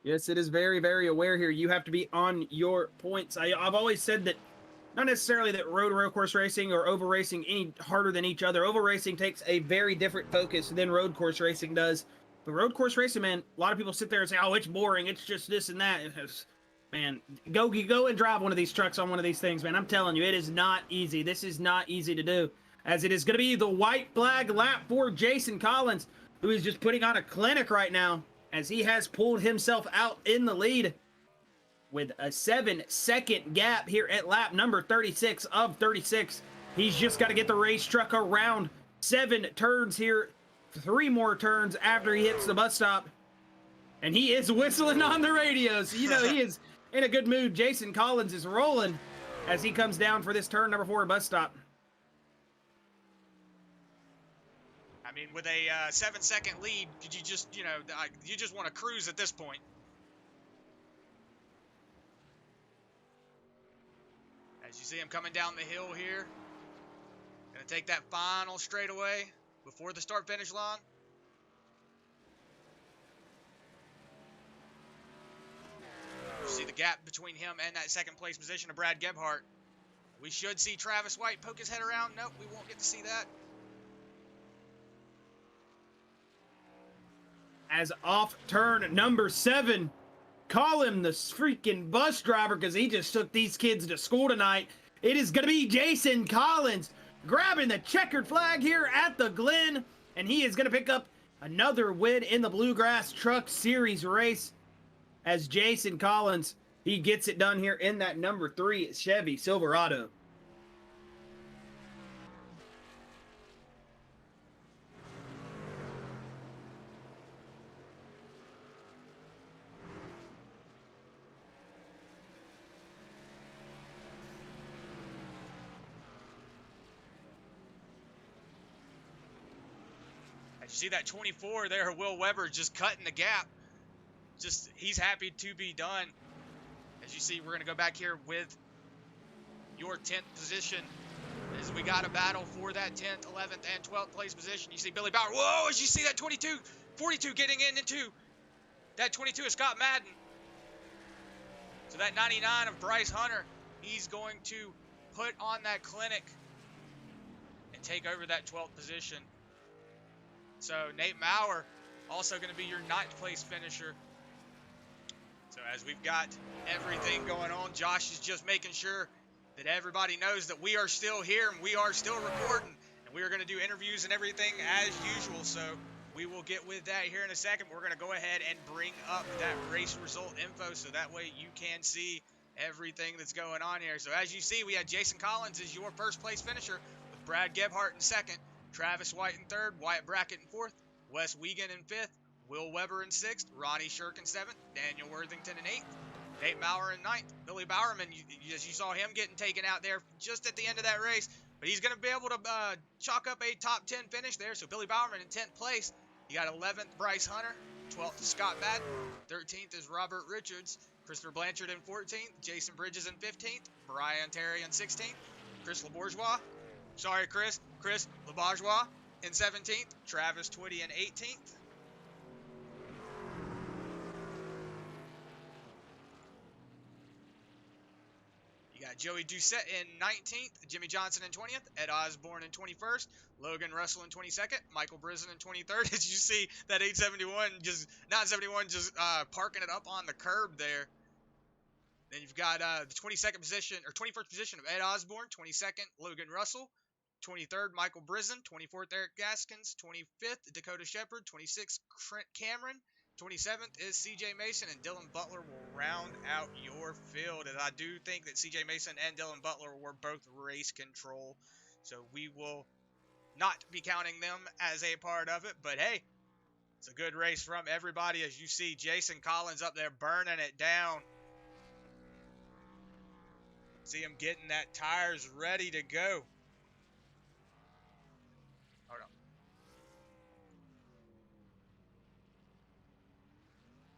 Yes, it is very, very aware here. You have to be on your points. I've always said that not necessarily that road course racing or oval racing any harder than each other. Oval racing takes a very different focus than road course racing does. But road course racing, man, a lot of people sit there and say, oh, it's boring. It's just this and that. Man, go and drive one of these trucks on one of these things, man. I'm telling you, it is not easy. This is not easy to do, as it is going to be the white flag lap for Jason Collins, who is just putting on a clinic right now, as he has pulled himself out in the lead with a 7-second gap here at lap number 36 of 36. He's just got to get the race truck around 7 turns here, 3 more turns after he hits the bus stop. And he is whistling on the radio, so you know he is in a good mood. Jason Collins is rolling as he comes down for this turn number 4 bus stop. I mean, with a 7-second lead, could you just, you know, you just want to cruise at this point. As you see him coming down the hill here, gonna take that final straightaway before the start-finish line. You see the gap between him and that 2nd place position of Brad Gebhardt. We should see Travis White poke his head around. Nope, we won't get to see that. As off turn number 7, call him the freaking bus driver because he just took these kids to school tonight. It is going to be Jason Collins grabbing the checkered flag here at the Glen, and he is going to pick up another win in the Bluegrass Truck Series race as Jason Collins, he gets it done here in that number 3 Chevy Silverado. As you see that 24 there, Will Weber just cutting the gap. Just, he's happy to be done. As you see, we're going to go back here with your 10th position as we got a battle for that 10th, 11th, and 12th place position. You see Billy Bauer. Whoa, as you see that 22, 42 getting into that 22 is Scott Madden. So that 99 of Bryce Hunter, he's going to put on that clinic and take over that 12th position. So Nate Maurer also going to be your 9th place finisher. So as we've got everything going on, Josh is just making sure that everybody knows that we are still here and we are still recording. And we are going to do interviews and everything as usual. So we will get with that here in a second. We're going to go ahead and bring up that race result info so that way you can see everything that's going on here. So as you see, we had Jason Collins as your 1st place finisher with Brad Gebhardt in 2nd, Travis White in 3rd, Wyatt Brackett in 4th, Wes Wiegand in 5th, Will Weber in 6th, Ronnie Shirk in 7th, Daniel Worthington in 8th, Nate Bauer in 9th. Billy Bowerman, you saw him getting taken out there just at the end of that race, but he's going to be able to chalk up a top 10 finish there. So Billy Bowerman in 10th place. You got 11th, Bryce Hunter, 12th, Scott Batten, 13th is Robert Richards, Christopher Blanchard in 14th, Jason Bridges in 15th, Brian Terry in 16th, Chris LeBourgeois in 17th, Travis Twitty in 18th. You got Joey Doucette in 19th, Jimmy Johnson in 20th, Ed Osborne in 21st, Logan Russell in 22nd, Michael Brisen in 23rd. As you see that 871 just parking it up on the curb there. Then you've got the 22nd position or 21st position of Ed Osborne, 22nd Logan Russell, 23rd Michael Brisen, 24th Eric Gaskins, 25th Dakota Shepard, 26th Trent Cameron, 27th is CJ Mason, and Dylan Butler will round out your field. And I do think that CJ Mason and Dylan Butler were both race control, so we will not be counting them as a part of it. But hey, it's a good race from everybody. As you see Jason Collins up there burning it down. See him getting that tires ready to go. Hold on.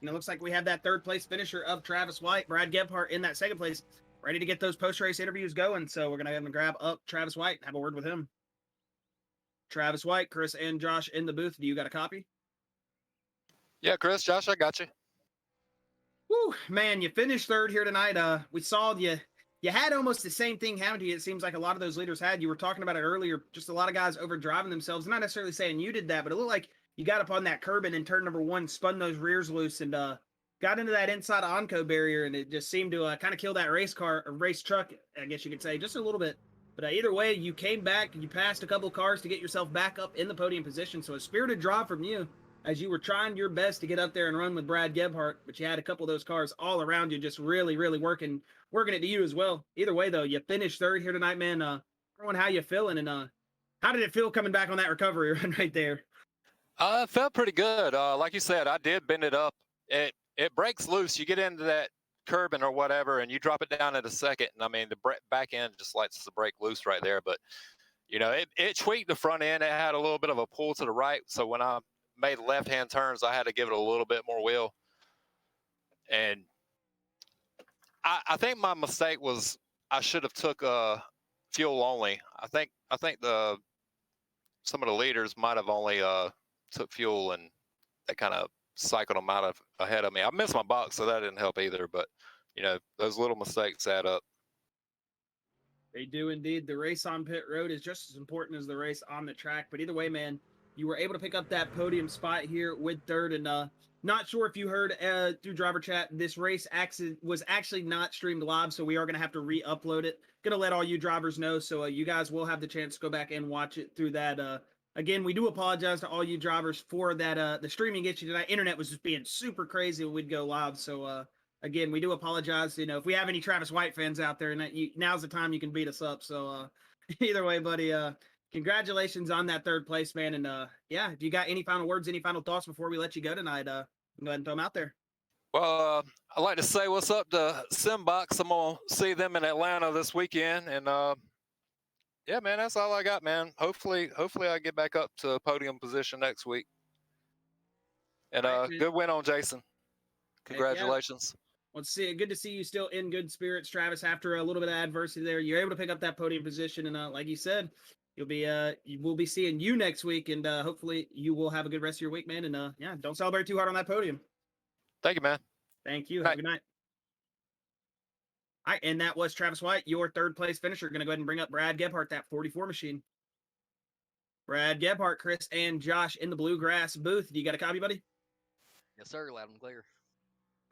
And it looks like we have that third place finisher of Travis White, Brad Gebhardt in that second place, ready to get those post-race interviews going. So we're going to have him grab up Travis White and have a word with him. Travis White, Chris and Josh in the booth. Do you got a copy? Yeah, Chris, Josh, I got you. Woo, man, you finished third here tonight. We saw you had almost the same thing happen to you. It seems like a lot of those leaders had. You were talking about it earlier, just a lot of guys overdriving themselves. I'm not necessarily saying you did that, but it looked like you got up on that curb and in turn number 1, spun those rears loose and got into that inside Onco barrier, and it just seemed to kind of kill that race truck, I guess you could say, just a little bit. But either way, you came back, you passed a couple cars to get yourself back up in the podium position. So a spirited drive from you as you were trying your best to get up there and run with Brad Gebhardt, but you had a couple of those cars all around you just really, really working it to you as well. Either way, though, you finished third here tonight, man. Everyone, how you feeling, and how did it feel coming back on that recovery run right there? It felt pretty good. Like you said, I did bend it up. It breaks loose. You get into that curbing or whatever, and you drop it down at a second. And I mean, the back end just likes to break loose right there. But, you know, it tweaked the front end. It had a little bit of a pull to the right. So when I made left-hand turns, I had to give it a little bit more wheel. And I think my mistake was I should have took fuel only. I think some of the leaders might have only took fuel, and they kind of cycled them out ahead of me. I missed my box, so that didn't help either. But, you know, those little mistakes add up. They do indeed. The race on pit road is just as important as the race on the track. But either way, man, you were able to pick up that podium spot here with third. And not sure if you heard through driver chat, this race was actually not streamed live, so we are going to have to re-upload it. Going to let all you drivers know, so you guys will have the chance to go back and watch it through that. Again, we do apologize to all you drivers for that. The streaming issue tonight. Internet was just being super crazy when we'd go live. So, again, we do apologize. You know, if we have any Travis White fans out there, and now's the time you can beat us up. So, either way, buddy, congratulations on that third place, man. And, yeah, if you got any final words, any final thoughts before we let you go tonight, go ahead and throw them out there. Well, I'd like to say what's up to Simbox. I'm going to see them in Atlanta this weekend. And, yeah, man, that's all I got, man. Hopefully I get back up to podium position next week. And right, good win on Jason. Congratulations. Well, good to see you still in good spirits, Travis, after a little bit of adversity there. You're able to pick up that podium position, and like you said, we'll be seeing you next week, and hopefully you will have a good rest of your week, man. And yeah, don't celebrate too hard on that podium. Thank you, man. Thank you. Have a good night. All right, and that was Travis White, your third place finisher. Going to go ahead and bring up Brad Gebhardt, that 44 machine. Brad Gebhardt, Chris, and Josh in the Bluegrass booth. Do you got a copy, buddy? Yes, sir. Loud and clear.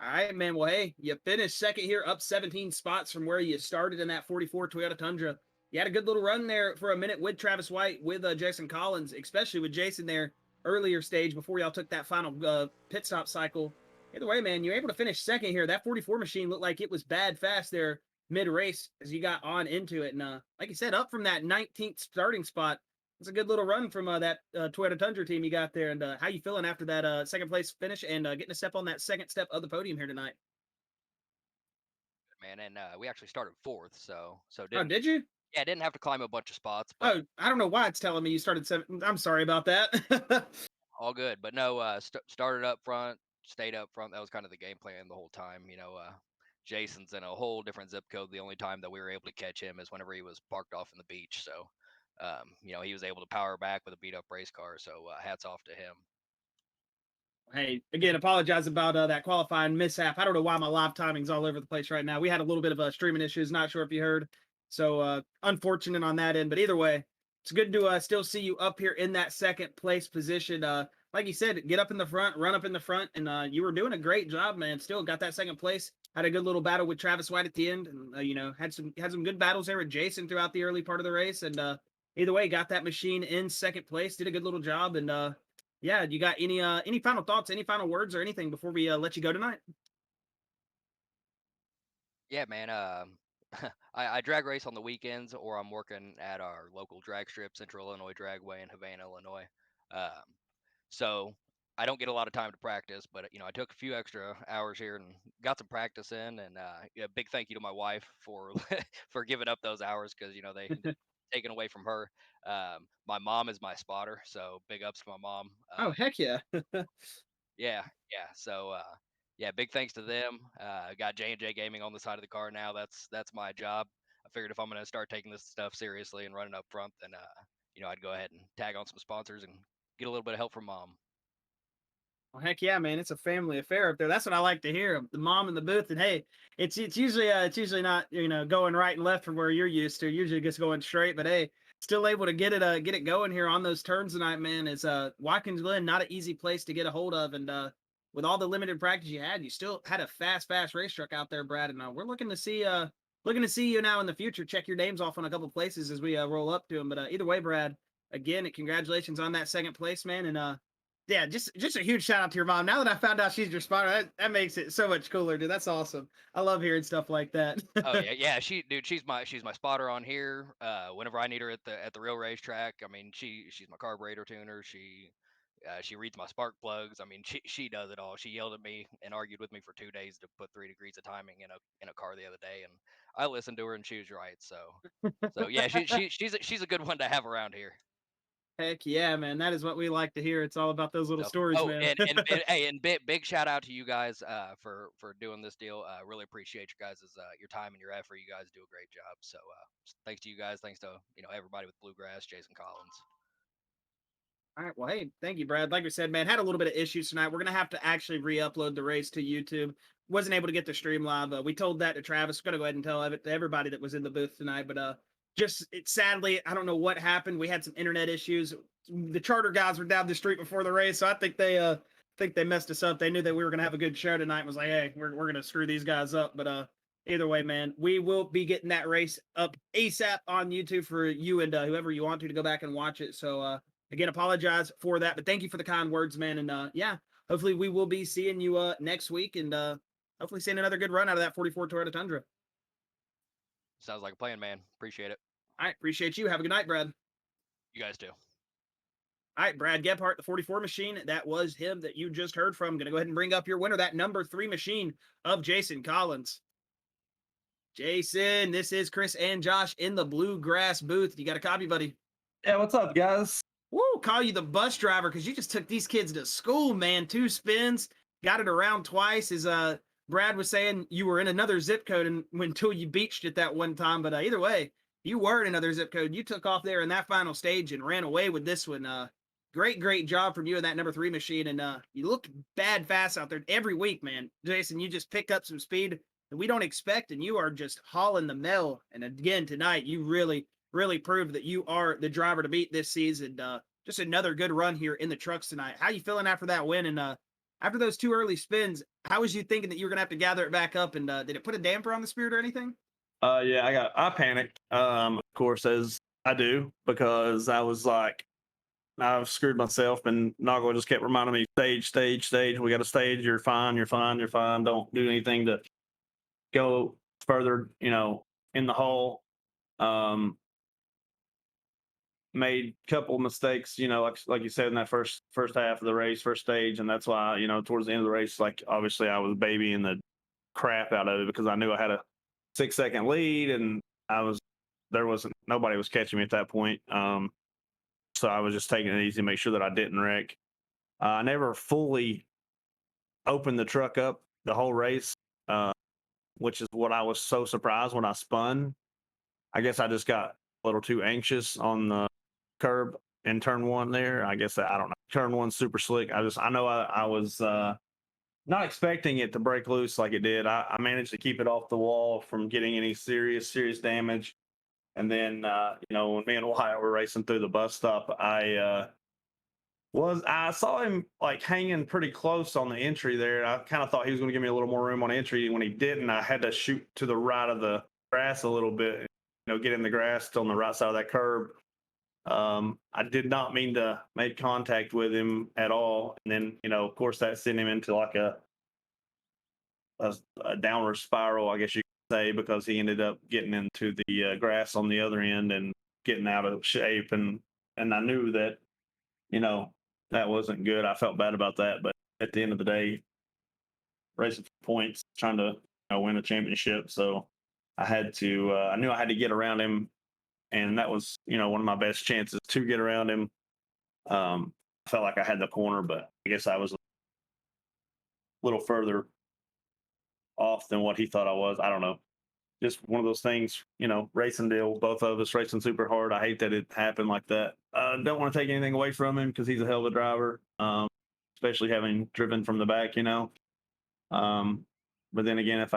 All right, man. Well, hey, you finished second here, up 17 spots from where you started in that 44 Toyota Tundra. You had a good little run there for a minute with Travis White, with Jason Collins, especially with Jason there earlier stage before y'all took that final pit stop cycle. Either way, man, you're able to finish second here. That 44 machine looked like it was bad fast there mid-race as you got on into it. And like you said, up from that 19th starting spot, It's a good little run from that Toyota Tundra team you got there. And how you feeling after that second place finish and getting to step on that second step of the podium here tonight? Man, and we actually started fourth, so Oh, didn't did you? yeah didn't have to climb a bunch of spots, but Oh, I don't know why it's telling me you started seven. I'm sorry about that. all good. But no, started up front, stayed up front. That was kind of the game plan the whole time. Jason's in a whole different zip code. The only time that we were able to catch him is whenever he was parked off in the beach. So, he was able to power back with a beat up race car. So hats off to him. Hey, again, apologize about that qualifying mishap. I don't know why my live timing's all over the place right now. We had a little bit of streaming issues. Not sure if you heard. So unfortunate on that end. But either way, it's good to still see you up here in that second place position. Like you said, get up in the front, run up in the front, and you were doing a great job, man. Still got that second place. Had a good little battle with Travis White at the end, and had some good battles there with Jason throughout the early part of the race. And either way, got that machine in second place. Did a good little job, and yeah, you got any final thoughts, any final words, or anything before we let you go tonight? Yeah, man. I drag race on the weekends, or I'm working at our local drag strip, Central Illinois Dragway in Havana, Illinois. Um, so I don't get a lot of time to practice, but I took a few extra hours here and got some practice in. And yeah, big thank you to my wife for for giving up those hours because they taken away from her. My mom is my spotter, so big ups to my mom. Oh, heck yeah. Yeah, yeah. So yeah, big thanks to them. Got J&J Gaming on the side of the car now. That's my job. I figured if I'm gonna start taking this stuff seriously and running up front, then I'd go ahead and tag on some sponsors and get a little bit of help from mom. Well, heck yeah, man! It's a family affair up there. That's what I like to hear. The mom in the booth, and hey, it's usually not going right and left from where you're used to. Usually just going straight, but hey, still able to get it going here on those turns tonight, man. It's Watkins Glen, not an easy place to get a hold of, and with all the limited practice you had, you still had a fast race truck out there, Brad. And we're looking to see you now in the future. Check your names off on a couple places as we roll up to them. But either way, Brad, again, congratulations on that second place, man, and yeah, just a huge shout out to your mom. Now that I found out she's your spotter, that makes it so much cooler, dude. That's awesome. I love hearing stuff like that. Oh yeah, yeah. She's my spotter on here. Whenever I need her at the real racetrack, I mean, she's my carburetor tuner. She reads my spark plugs. I mean, she does it all. She yelled at me and argued with me for 2 days to put 3 degrees of timing in a car the other day, and I listened to her and she was right. So yeah, she's a good one to have around here. Heck yeah, man. That is what we like to hear. It's all about those little So, stories, oh, man. and hey, and big shout out to you guys for doing this deal. Really appreciate you guys' your time and your effort. You guys do a great job. So thanks to you guys. Thanks to everybody with Bluegrass, Jason Collins. All right. Well, hey, thank you, Brad. Like we said, man, had a little bit of issues tonight. We're gonna have to actually re-upload the race to YouTube. Wasn't able to get the stream live. We told that to Travis. We're gonna go ahead and tell it to everybody that was in the booth tonight. But sadly, I don't know what happened. We had some internet issues. The charter guys were down the street before the race, so I think they messed us up. They knew that we were gonna have a good show tonight. And was like, hey, we're gonna screw these guys up. But either way, man, we will be getting that race up ASAP on YouTube for you and whoever you want to go back and watch it. So again, apologize for that, but thank you for the kind words, man. And yeah, hopefully we will be seeing you next week, and hopefully seeing another good run out of that 44 Toyota Tundra. Sounds like a plan, man. Appreciate it. All right, appreciate you. Have a good night, Brad. You guys too. All right, Brad Gebhardt, the 44 machine. That was him that you just heard from. Going to go ahead and bring up your winner, that number 3 machine of Jason Collins. Jason, this is Chris and Josh in the Bluegrass booth. You got a copy, buddy? Yeah, what's up, guys? Woo, call you the bus driver because you just took these kids to school, man. 2 spins, got it around twice. As Brad was saying, you were in another zip code and until you beached it that one time. But either way, you were in another zip code. You took off there in that final stage and ran away with this one. Great job from you in that number 3 machine. And you look bad fast out there every week, man. Jason, you just pick up some speed that we don't expect, and you are just hauling the mail. And again, tonight, you really proved that you are the driver to beat this season. Just another good run here in the trucks tonight. How you feeling after that win? And after those 2 early spins, how was you thinking that you were going to have to gather it back up? And did it put a damper on the spirit or anything? Yeah, I panicked, of course, as I do, because I was like, I've screwed myself, and Nago just kept reminding me, stage. We got a stage. You're fine. Don't do anything to go further, in the hole. made a couple mistakes, like you said in that first half of the race, first stage, and that's why towards the end of the race, like obviously I was babying the crap out of it because I knew I had a 6-second lead, and nobody was catching me at that point. So I was just taking it easy to make sure that I didn't wreck. I never fully opened the truck up the whole race, which is what I was so surprised when I spun. I guess I just got a little too anxious on the curb in turn one there. I guess I don't know. Turn one super slick. I know I was not expecting it to break loose like it did. I managed to keep it off the wall from getting any serious damage. And then when me and Wyatt were racing through the bus stop, I saw him like hanging pretty close on the entry there. I kind of thought he was going to give me a little more room on entry. When he didn't, I had to shoot to the right of the grass a little bit, get in the grass on the right side of that curb. I did not mean to make contact with him at all. And then, of course, that sent him into like a downward spiral, I guess you could say, because he ended up getting into the grass on the other end and getting out of shape. And I knew that, that wasn't good. I felt bad about that. But at the end of the day, racing for points, trying to win a championship. So I knew I had to get around him. And that was, one of my best chances to get around him. I felt like I had the corner, but I guess I was a little further off than what he thought I was. I don't know. Just one of those things, racing deal, both of us racing super hard. I hate that it happened like that. Don't want to take anything away from him because he's a hell of a driver, especially having driven from the back, But then again, if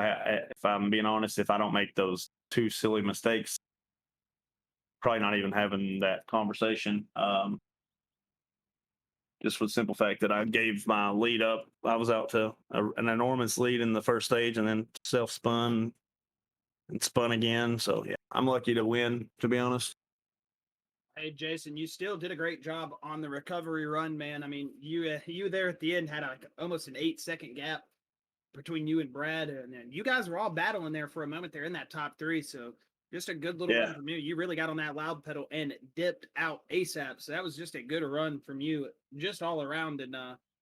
I'm being honest, if I don't make those two silly mistakes, probably not even having that conversation. Just for the simple fact that I gave my lead up. I was out to an enormous lead in the first stage and then self-spun and spun again. So, yeah, I'm lucky to win, to be honest. Hey, Jason, you still did a great job on the recovery run, man. I mean, you there at the end had almost an 8-second gap between you and Brad, and then you guys were all battling there for a moment there in that top three. So just a good little run from you. You really got on that loud pedal and dipped out ASAP. So that was just a good run from you, just all around. And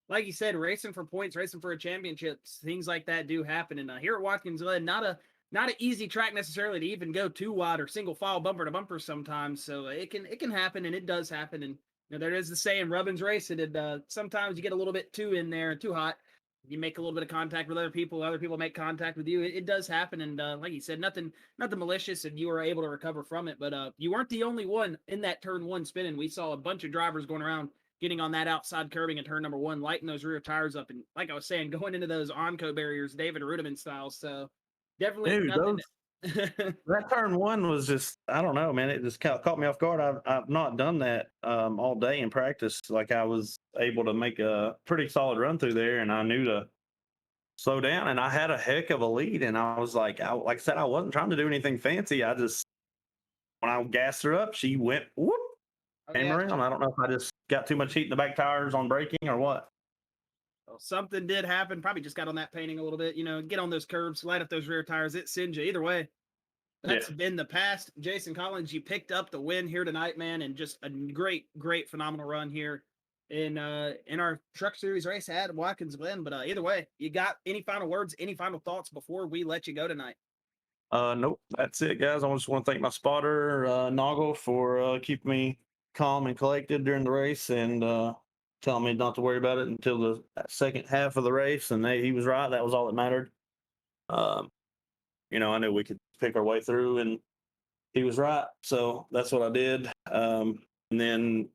like you said, racing for points, racing for a championship, things like that do happen. And here at Watkins Glen, not an easy track necessarily to even go too wide or single file bumper to bumper sometimes. So it can happen, and it does happen. And there is the saying, rubbin's racing, and sometimes you get a little bit too in there, too hot. You make a little bit of contact with other people make contact with you. It does happen, and like you said, nothing malicious, and you were able to recover from it. But you weren't the only one in that turn one spinning. We saw a bunch of drivers going around, getting on that outside curbing in turn number one, lighting those rear tires up, and like I was saying, going into those Onco barriers, David Rudiman style. So definitely nothing. That turn one was just, I don't know, man. It just caught me off guard. I've not done that all day in practice. Like I was able to make a pretty solid run through there, and I knew to slow down, and I had a heck of a lead. And I was like I said, I wasn't trying to do anything fancy. I just, when I gassed her up, she went whoop, came around. I don't know if I just got too much heat in the back tires on braking or what. Well, something did happen. Probably just got on that painting a little bit. Get on those curbs, light up those rear tires. It sends you either way. That's been the past. Jason Collins, you picked up the win here tonight, man, and just a great, phenomenal run here in our Truck Series race at Watkins Glen. But either way, you got any final words, any final thoughts before we let you go tonight? Nope, that's it, guys. I just want to thank my spotter, Noggle, for keeping me calm and collected during the race and telling me not to worry about it until the second half of the race. And he was right. That was all that mattered. I knew we could pick our way through, and he was right. So that's what I did. And then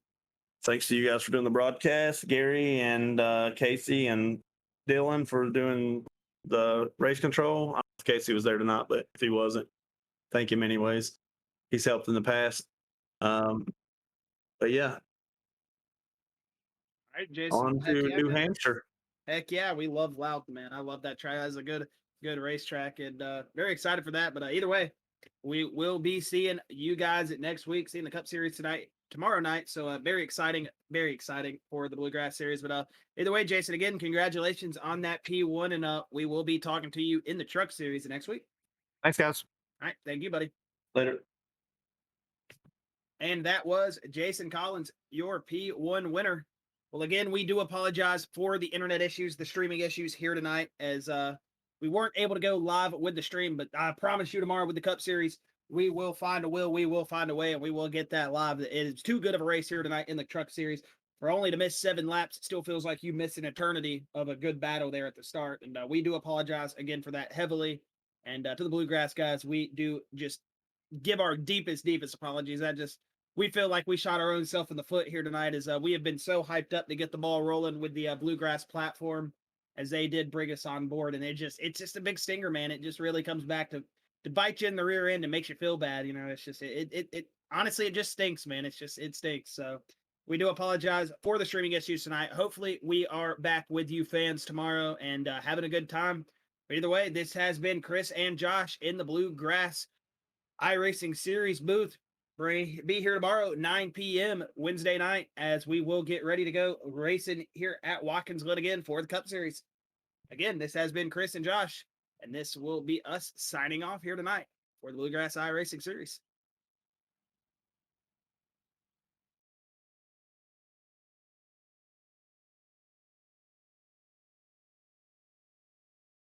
thanks to you guys for doing the broadcast, Gary and Casey and Dylan for doing the race control. I don't know if Casey was there tonight, but if he wasn't, thank him anyways. He's helped in the past. But yeah. All right, Jason. On to New Hampshire. Heck yeah, we love Loudon, man. I love that track. That's a good racetrack, and very excited for that. But either way, we will be seeing you guys at next week, seeing the Cup Series tomorrow night. So very exciting for the Bluegrass Series. But either way, Jason, again, congratulations on that P1, and we will be talking to you in the Truck Series next week. Thanks, guys. All right, thank you, buddy. Later. And that was Jason Collins, your P1 winner. Well, again, we do apologize for the internet issues, the streaming issues here tonight, as we weren't able to go live with the stream. But I promise you, tomorrow with the Cup Series, we will find a we will find a way, and we will get that live. It is too good of a race here tonight in the Truck Series. For only to miss 7 laps, it still feels like you missed an eternity of a good battle there at the start. And we do apologize again for that heavily. And to the Bluegrass guys, we do just give our deepest apologies. We feel like we shot our own self in the foot here tonight, as we have been so hyped up to get the ball rolling with the Bluegrass platform, as they did bring us on board. And it's just a big stinger, man. It just really comes back to bite you in the rear end and makes you feel bad. You know, it's just, it honestly, it just stinks, man. It stinks. So we do apologize for the streaming issues tonight. Hopefully we are back with you fans tomorrow and having a good time. But either way, this has been Chris and Josh in the Bluegrass iRacing Series booth. Be here tomorrow, 9 p.m. Wednesday night, as we will get ready to go racing here at Watkins Glen again for the Cup Series. Again, this has been Chris and Josh, and this will be us signing off here tonight for the Bluegrass iRacing Series.